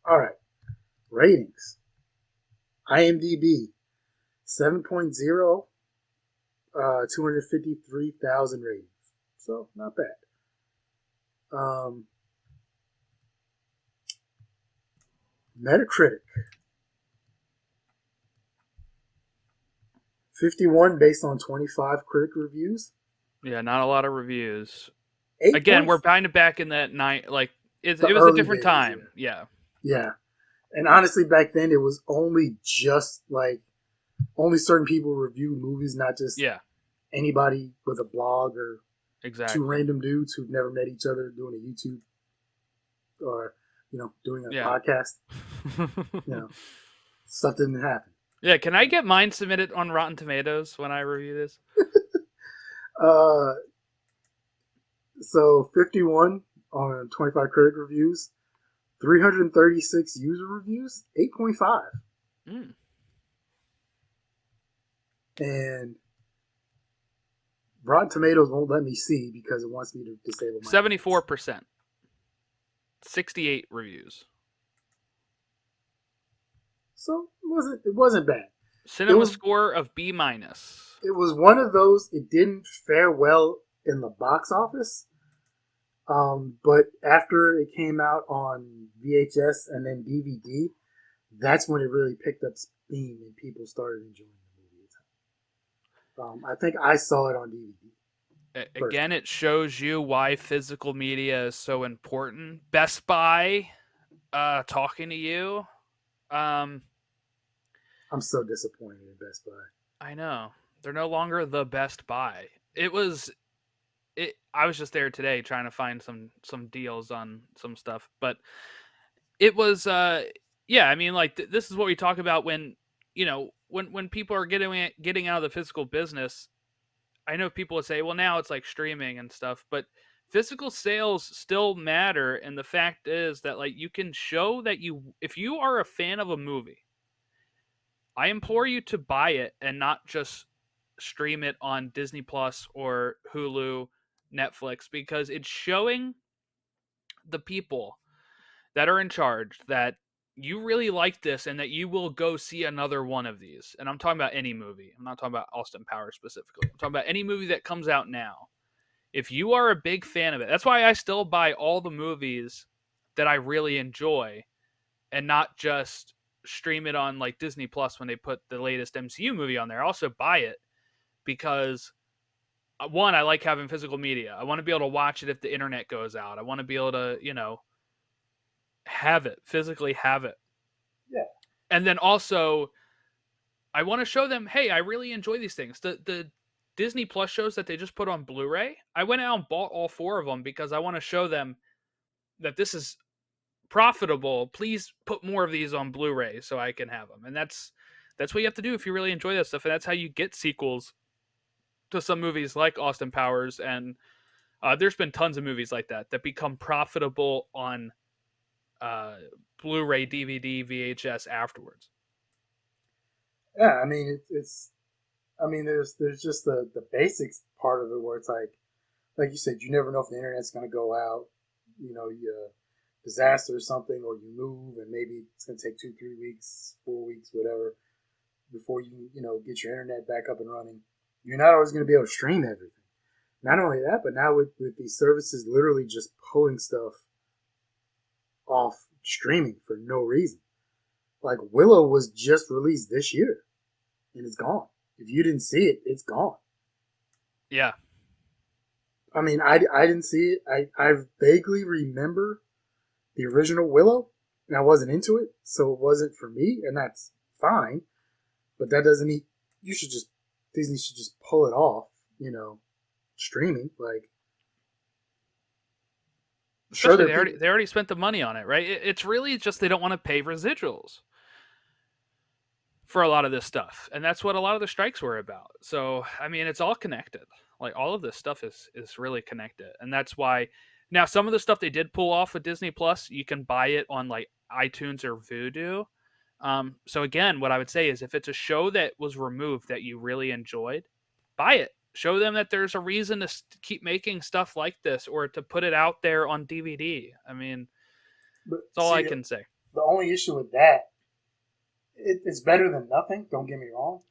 All right, ratings. IMDb 7.0, 253,000 ratings. So not bad. Metacritic 51 based on 25 critic reviews. Yeah, not a lot of reviews. 8 Again, points, we're kind of back in that night. Like it was a different days, time. Yeah. Yeah. And honestly, back then it was only just like only certain people review movies, not just Yeah, anybody with a blog or two exactly. random dudes who've never met each other doing a YouTube or doing a Yeah. podcast. Stuff didn't happen. Yeah, can I get mine submitted on Rotten Tomatoes when I review this? Uh, so 51 on 25 critic reviews, 336 user reviews, 8.5. Mm. And Rotten Tomatoes won't let me see because it wants me to disable my 74%. 68 reviews. So it wasn't bad. It Cinema was score of B minus. it was one of those. It didn't fare well in the box office, but after it came out on VHS and then DVD, that's when it really picked up steam and people started enjoying the movie. I think I saw it on DVD first. Again, it shows you why physical media is so important. Best Buy, talking to you. Um, I'm so disappointed in Best Buy. I know they're no longer the Best Buy. It was it. I was just there today trying to find some deals on some stuff, but it was yeah. I mean, like this is what we talk about when when people are getting out of the physical business. I know people would say, well, now it's like streaming and stuff, but physical sales still matter. And the fact is that like you can show that if you are a fan of a movie, I implore you to buy it and not just stream it on Disney Plus or Hulu, Netflix, because it's showing the people that are in charge that you really like this and that you will go see another one of these. And I'm talking about any movie. I'm not talking about Austin Powers specifically. I'm talking about any movie that comes out now. If you are a big fan of it, that's why I still buy all the movies that I really enjoy and not just stream it on like Disney Plus when they put the latest MCU movie on there. I also buy it because one, I like having physical media. I want to be able to watch it if the internet goes out. I want to be able to, have it, physically have it. Yeah. And then also I want to show them, hey, I really enjoy these things. The Disney Plus shows that they just put on Blu-ray, I went out and bought all 4 of them because I want to show them that this is profitable. Please put more of these on Blu-ray so I can have them. And that's what you have to do if you really enjoy that stuff. And that's how you get sequels to some movies like Austin Powers. And there's been tons of movies like that become profitable on uh, Blu-ray, DVD, VHS afterwards. Yeah, I mean it's. I mean, there's just the basics part of it where it's like you said, you never know if the internet's going to go out. You disaster or something, or you move and maybe it's going to take 2, 3 weeks, 4 weeks, whatever, before you get your internet back up and running. You're not always going to be able to stream everything. Not only that, but now with these services literally just pulling stuff off streaming for no reason. Like Willow was just released this year, and it's gone. If you didn't see it, it's gone. Yeah. I mean, I didn't see it. I vaguely remember the original Willow, and I wasn't into it, so it wasn't for me, and that's fine. But that doesn't mean Disney should just pull it off, streaming. Like, sure, Especially they already spent the money on it, right? It's really just they don't want to pay residuals for a lot of this stuff, and that's what a lot of the strikes were about. So I mean, it's all connected. Like all of this stuff is really connected, and that's why now some of the stuff they did pull off with Disney Plus, you can buy it on like iTunes or Vudu. So again, what I would say is if it's a show that was removed that you really enjoyed, buy it. Show them that there's a reason to keep making stuff like this or to put it out there on DVD. I mean, but that's all I see, can say. the only issue with that, it's better than nothing. Don't get me wrong,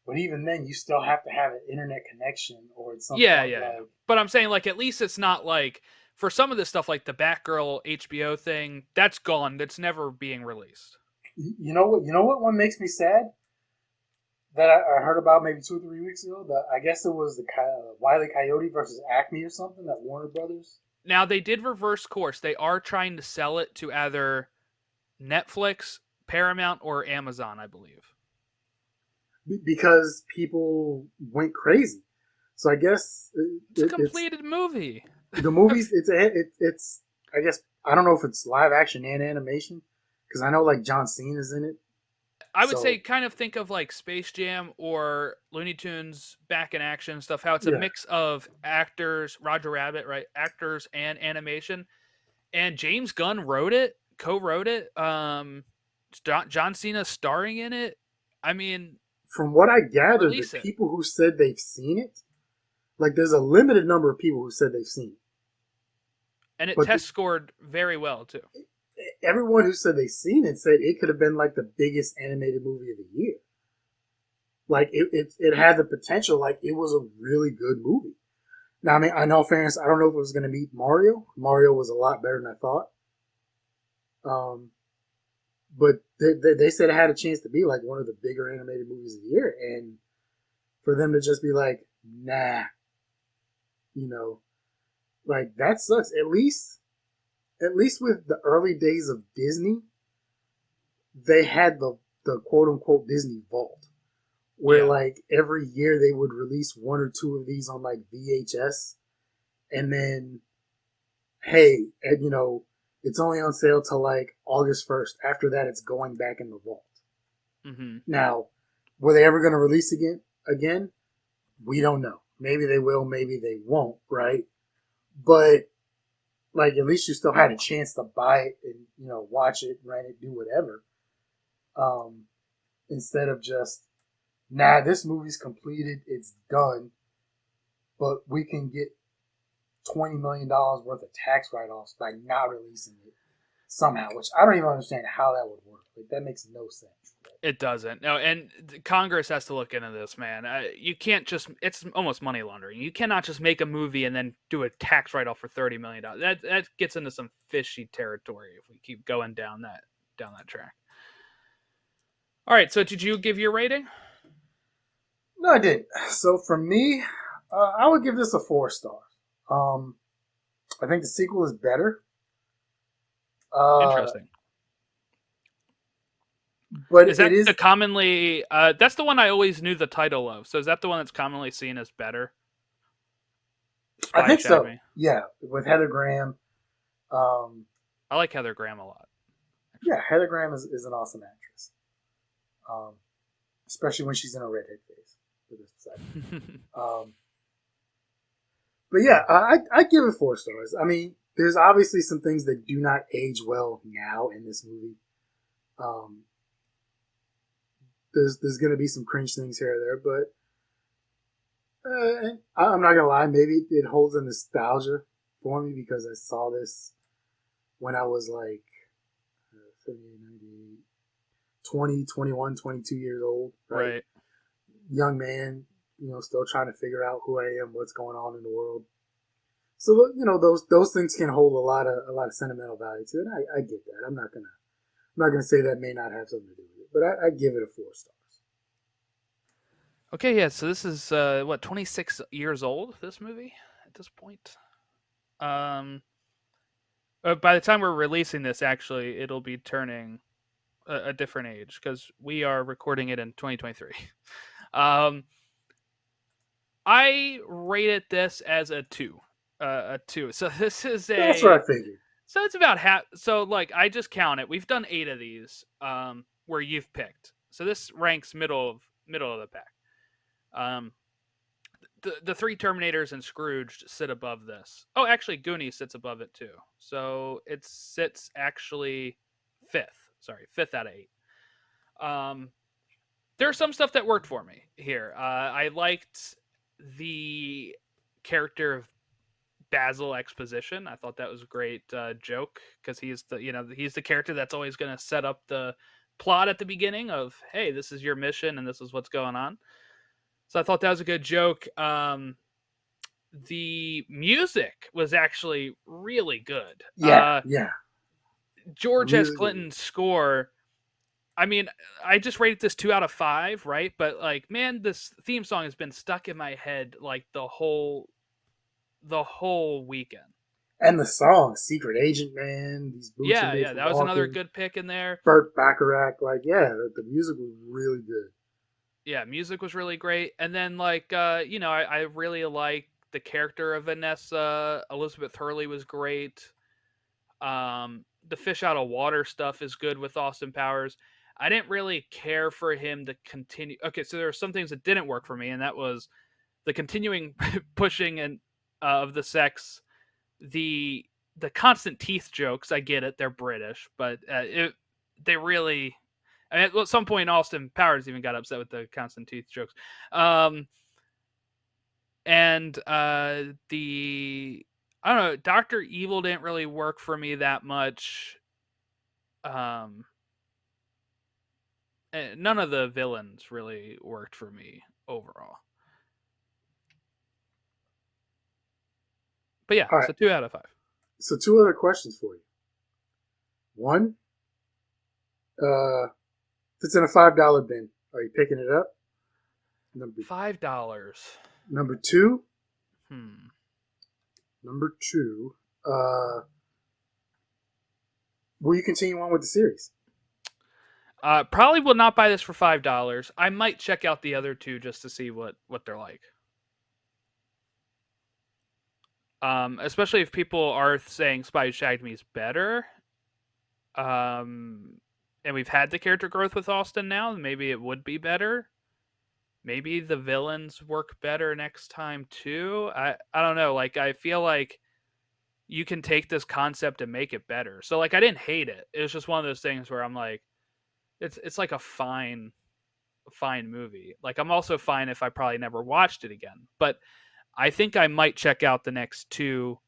but even then, you still have to have an internet connection or it's something Yeah, like yeah. that. But I'm saying like at least it's not like for some of this stuff like the Batgirl HBO thing, that's gone. That's never being released. You know what? You know what one makes me sad that I heard about maybe 2 or 3 weeks ago. I guess it was the Wile E. Coyote versus Acme or something that Warner Brothers. Now they did reverse course. They are trying to sell it to either Netflix, Paramount, or Amazon, I believe. because people went crazy. So I guess It's a it's completed movie. the movies. It's I guess I don't know if it's live action and animation because I know like John Cena's in it. I would say So kind of think of like Space Jam or Looney Tunes back in action stuff, how it's a yeah, mix of actors, Roger Rabbit, right? Actors and animation. And James Gunn wrote it, co-wrote it. John Cena starring in it. I mean, from what I gathered, the release it. people who said they've seen it, like there's a limited number of people who said they've seen it, And it but test scored very well too. everyone who said they've seen it said it could have been like the biggest animated movie of the year. Like it had the potential. Like it was a really good movie. Now, I mean, I know, fairness, I don't know if it was going to meet Mario. Mario was a lot better than I thought. Um, but they said it had a chance to be like one of the bigger animated movies of the year, and for them to just be like, nah, you know, like that sucks. At least with the early days of Disney, they had the quote unquote Disney Vault, where Yeah. like every year they would release one or two of these on like VHS, and then hey, and it's only on sale till like August 1st. After that, it's going back in the vault. Mm-hmm. Now, were they ever going to release again? Again, we don't know. Maybe they will, maybe they won't, right? But like, at least you still had a chance to buy it and watch it, rent it, do whatever. Um, Instead of just, nah, this movie's completed, it's done, but we can get $20 million worth of tax write-offs by not releasing it somehow, which I don't even understand how that would work. Like that makes no sense. It doesn't. No, and Congress has to look into this, man. You can't just, it's almost money laundering. You cannot just make a movie and then do a tax write off for $30 million. That gets into some fishy territory if we keep going down that track. All right, so did you give your rating? No, I didn't. So for me, I would give this a 4 star. Um, I think the sequel is better, uh, Interesting. but Is it that the is. commonly that's the one I always knew the title of. So is that the one that's commonly seen as better? I Spy think check so. me. Yeah, with Heather Graham. Um, I like Heather Graham a lot, yeah, Heather Graham is an awesome actress, um, especially when she's in a redhead phase. actually. Um, but yeah, I give it 4 stars. I mean, there's obviously some things that do not age well now in this movie. Um, there's going to be some cringe things here or there, but I'm not gonna lie. Maybe it holds a nostalgia for me because I saw this when I was like 20, 21, 22 years old, right? Right. Young man, still trying to figure out who I am, what's going on in the world. So those things can hold a lot of sentimental value to it. I get that. I'm not gonna say that may not have something to do with it, but I give it a 4 stars. Okay, yeah. So this is what 26 years old. This movie at this point. Um, by the time we're releasing this, actually, it'll be turning a different age because we are recording it in 2023. Um, I rated this as a two, a two. So this is That's what I a figured. so it's about half. So like I just counted. We've done 8 of these. Where you've picked. So this ranks middle of the pack. Um, the three Terminators and Scrooge sit above this. Oh, actually, Goonies sits above it too. So it sits actually fifth. Sorry, fifth out of 8. Um, there's some stuff that worked for me here. I liked the character of Basil Exposition. I thought that was a great joke because he's the character that's always going to set up the plot at the beginning of, hey, this is your mission and this is what's going on. So I thought that was a good joke. The music was actually really good. Yeah, yeah, George S. really, really. Clinton's score. I mean, I just rated this 2 out of 5, right? But like, man, this theme song has been stuck in my head like the whole weekend. And the song, Secret Agent Man, these boots are Yeah, made yeah, for that was another walking, good pick in there. Burt Bacharach, like, yeah, the music was really good. Yeah, music was really great. And then like I really like the character of Vanessa. Elizabeth Hurley was great. The fish out of water stuff is good with Austin Powers. I didn't really care for him to continue. Okay, so there are some things that didn't work for me, and that was the continuing pushing and of the sex, the constant teeth jokes. I get it; they're British, but they really. I mean, at some point, Austin Powers even got upset with the constant teeth jokes. Um, and the I don't know, Doctor Evil didn't really work for me that much. Um, none of the villains really worked for me overall. But yeah, All right, so 2 out of 5. so two other questions for you. One, uh, if it's in a $5 bin, are you picking it up? Number $5. number two, Hmm. number two, uh, will you continue on with the series? Probably will not buy this for $5. I might check out the other two just to see what they're like. Especially if people are saying Spy Who Shagged Me is better. And we've had the character growth with Austin now. Maybe it would be better. Maybe the villains work better next time too. I don't know. Like I feel like you can take this concept and make it better. So like I didn't hate it. It was just one of those things where I'm like, it's like a fine movie. Like I'm also fine if I probably never watched it again. But I think I might check out the next two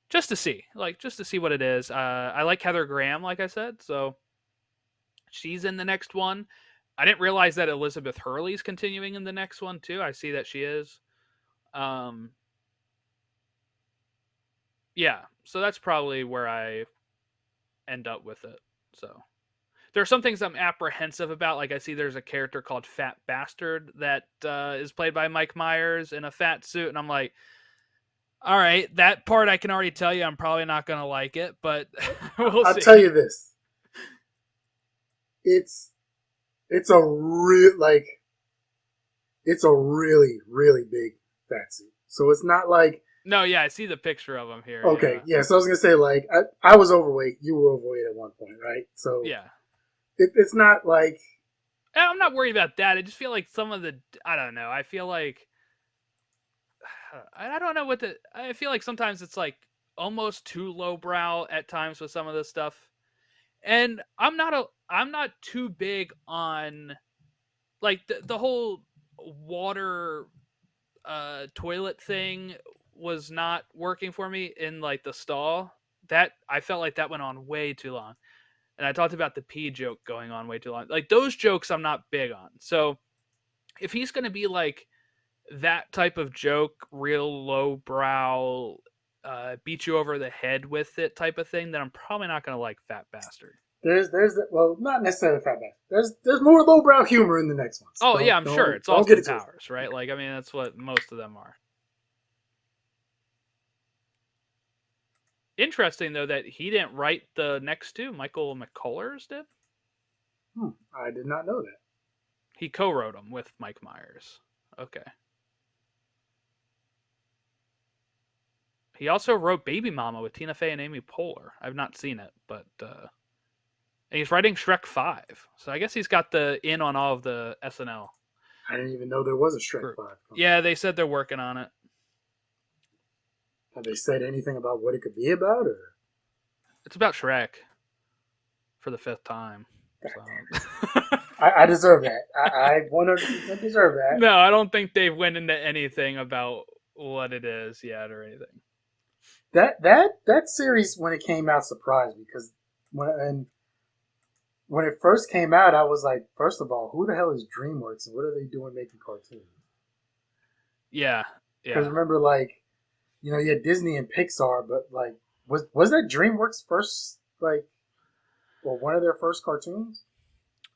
just to see what it is. I like Heather Graham, like I said, so she's in the next one. I didn't realize that Elizabeth Hurley's continuing in the next one too. I see that she is. Um, yeah, so that's probably where I end up with it. So there are some things I'm apprehensive about. Like I see there's a character called Fat Bastard that is played by Mike Myers in a fat suit, and I'm like, all right, that part I can already tell you I'm probably not gonna like it, but we'll I'll tell you see. this: it's it's a real like it's a really big fat suit. So it's not like No, yeah, I see the picture of him here. okay, Yeah, yeah. So I was gonna say like I was overweight, you were overweight at one point, right? So yeah. it's not like I'm not worried about that. I just feel like some of the I don't know. I feel like I don't know what the. I feel like sometimes it's like almost too lowbrow at times with some of this stuff. And I'm not too big on like the whole water toilet thing was not working for me in like the stall. That I felt like that went on way too long. And I talked about the pee joke going on way too long. Like those jokes I'm not big on. So if he's going to be like that type of joke, real lowbrow, beat you over the head with it type of thing, then I'm probably not going to like Fat Bastard. well, not necessarily fat man. There's more lowbrow humor in the next ones. Oh yeah, Don't I'm sure don't it's don't get Austin it twisted. Powers, right? Like I mean, that's what most of them are. Interesting though that he didn't write the next two. Michael McCullers did. I did not know that. He co-wrote them with Mike Myers. Okay. He also wrote Baby Mama with Tina Fey and Amy Poehler. I've not seen it, but and he's writing Shrek 5. So I guess he's got the in on all of the SNL I didn't even know there was a Shrek group. 5 coming. Yeah, they said they're working on it. Have they said anything about what it could be about? Or It's about Shrek for the fifth time. So. I deserve that. I 100% deserve that. No, I don't think they've went into anything about what it is yet or anything. That series when it came out surprised me because when it first came out, I was like, first of all, who the hell is DreamWorks and what are they doing making cartoons? Yeah, Because yeah. remember, like, you had Disney and Pixar, but like, was that DreamWorks first like, or one of their first cartoons?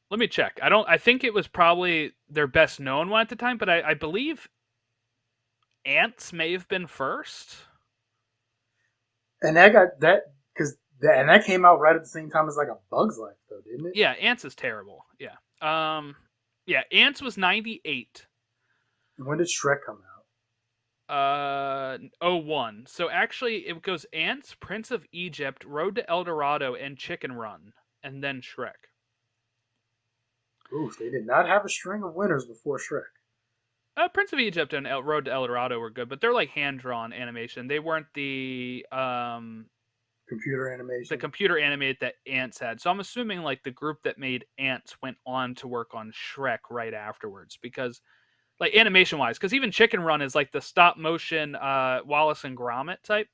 Let me check. I don't. I think it was probably their best known one at the time, but I believe Ants may have been first. And that got that because and that came out right at the same time as like a Bug's Life, though, didn't it? Yeah, Ants is terrible. Yeah. Yeah, Ants was 98. And when did Shrek come out? Oh one. So actually it goes Ants, Prince of Egypt, Road to El Dorado, and Chicken Run, and then Shrek. Oof, they did not have a string of winners before Shrek. Prince of Egypt and Road to El Dorado were good, but they're like hand drawn animation. They weren't Computer the animation. computer animated that Ants had. So I'm assuming like the group that made Ants went on to work on Shrek right afterwards, because like animation wise, because even Chicken Run is like the stop motion Wallace and Gromit type.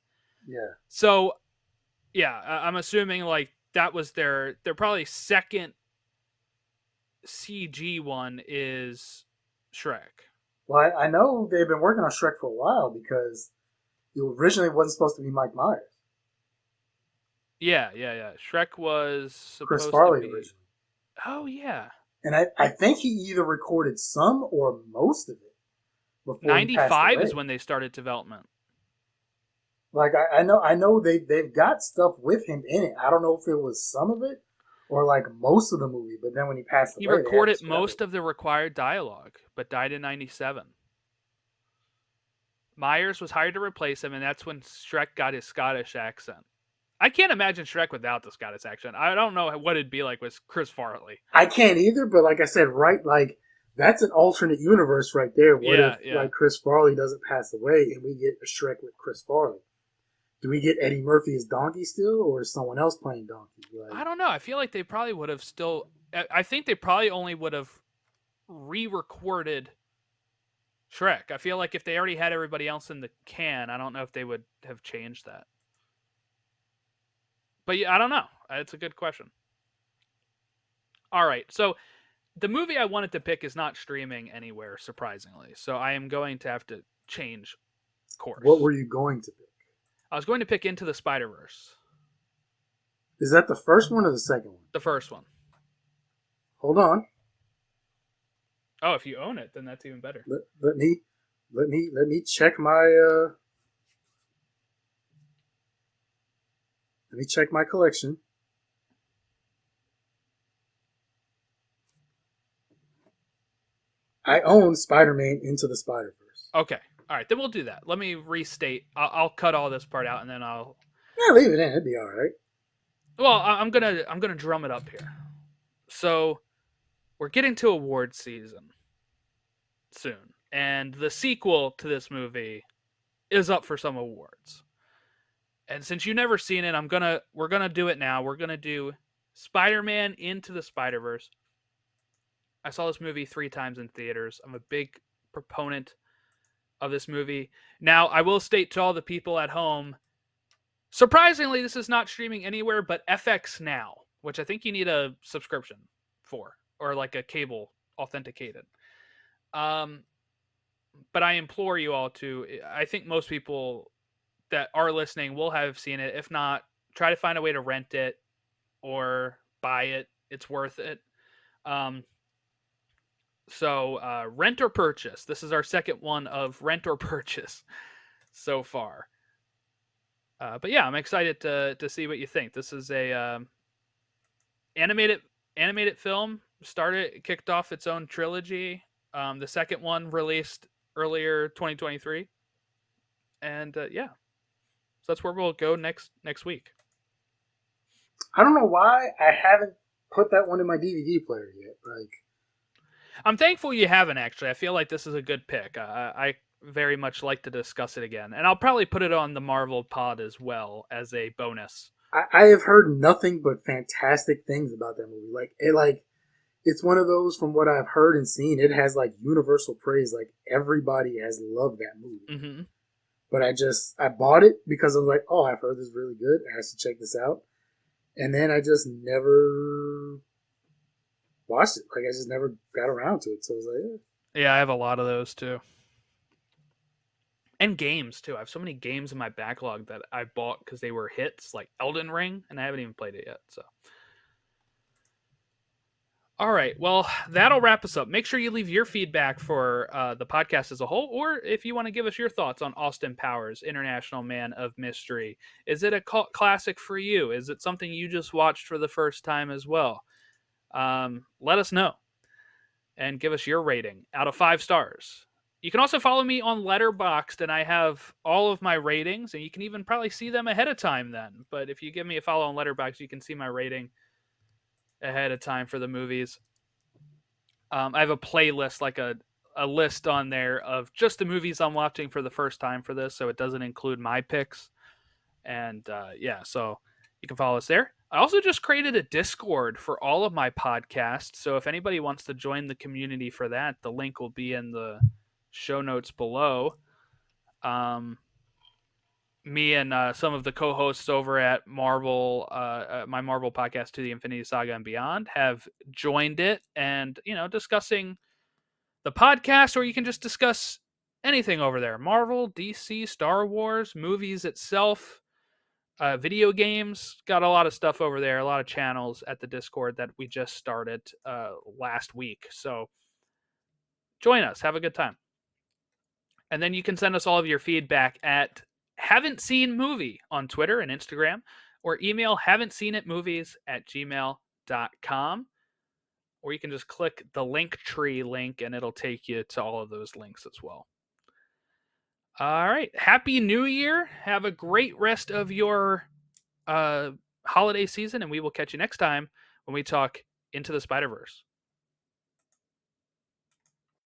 Yeah. So yeah, I'm assuming like that was their probably second CG one is Shrek. Well, I know they've been working on Shrek for a while because it originally wasn't supposed to be Mike Myers. Yeah, yeah, yeah. Shrek was Chris supposed to Farley be. originally. Oh yeah, And I think he either recorded some or most of it before he passed 95 is away. when they started development. Like I know they've got stuff with him in it. I don't know if it was some of it or like most of the movie, but then when he passed He away, they had to recorded scrap most it. of the required dialogue, but died in 97. Meyers was hired to replace him, and that's when Shrek got his Scottish accent. I can't imagine Shrek without the Scottish accent. I don't know what it'd be like with Chris Farley. I can't either, but like I said, right, like that's an alternate universe right there. What if Yeah, yeah. like Chris Farley doesn't pass away and we get a Shrek with Chris Farley? Do we get Eddie Murphy as Donkey still, or is someone else playing Donkey? Like, I don't know. I feel like they probably would have still. I think they probably only would have re-recorded Shrek. I feel like if they already had everybody else in the can, I don't know if they would have changed that. But yeah, I don't know. It's a good question. All right, so the movie I wanted to pick is not streaming anywhere, surprisingly. So I am going to have to change what course. were you going to pick? I was going to pick Into the Spider Verse, Is that the first one or the second one? the first one. Hold on. Oh, if you own it, then that's even better. Let me check my let me check my collection. I own Spider-Man Into the Spider-Verse. Okay, all right, then we'll do that. Let me restate. I'll cut all this part out, and then I'll. Yeah, leave it in. It'd be all right. Well, I'm gonna drum it up here. So we're getting to award season soon, and the sequel to this movie is up for some awards. And since you've never seen it, we're gonna do it now. We're gonna do Spider-Man Into the Spider-Verse. I saw this movie 3 times in theaters. I'm a big proponent of this movie. Now, I will state to all the people at home, surprisingly, this is not streaming anywhere but FX Now, which I think you need a subscription for, or like a cable authenticated. Um, but I implore you all to. I think most people that are listening will have seen it. If not, try to find a way to rent it or buy it. It's worth it. Um, so rent or purchase. This is our second one of rent or purchase so far. But yeah, I'm excited to see what you think. This is a animated animated film. Kicked off its own trilogy. The second one released earlier 2023, and yeah, so that's where we'll go next week. I don't know why I haven't put that one in my DVD player yet. Like, I'm thankful you haven't actually. I feel like this is a good pick. I very much like to discuss it again, and I'll probably put it on the Marvel pod as well as a bonus. I have heard nothing but fantastic things about that movie. It's one of those from what I've heard and seen. It has like universal praise. Like everybody has loved that movie. Mm-hmm. But I bought it because I was like, oh, I've heard this is really good. I have to check this out. And then I just never watched it. Like I just never got around to it. So I was like, Yeah, I have a lot of those too. And games too. I have so many games in my backlog that I bought because they were hits, like Elden Ring, and I haven't even played it yet. So, All right. Well, that'll wrap us up. Make sure you leave your feedback for the podcast as a whole, or if you want to give us your thoughts on Austin Powers, International Man of Mystery. Is it a cult classic for you? Is it something you just watched for the first time as well? Let us know and give us your rating out of 5 stars. You can also follow me on Letterboxd, and I have all of my ratings, and you can even probably see them ahead of time then. But if you give me a follow on Letterboxd, you can see my rating ahead of time for the movies. I have a playlist, like a list on there of just the movies I'm watching for the first time for this, so it doesn't include my picks. And yeah, so you can follow us there. I also just created a Discord for all of my podcasts, so if anybody wants to join the community for that, the link will be in the show notes below. Um, Me and some of the co-hosts over at Marvel, my Marvel podcast, To the Infinity Saga and Beyond, have joined it, and discussing the podcast, or you can just discuss anything over there: Marvel, DC, Star Wars, movies itself, video games. Got a lot of stuff over there, a lot of channels at the Discord that we just started last week. So join us, have a good time. And then you can send us all of your feedback at haven't seen movie on Twitter and Instagram, or email haven't seen it movies at gmail.com. Or you can just click the Linktree link and it'll take you to all of those links as well. All right. Happy New Year. Have a great rest of your holiday season, and we will catch you next time when we talk Into the Spider-Verse.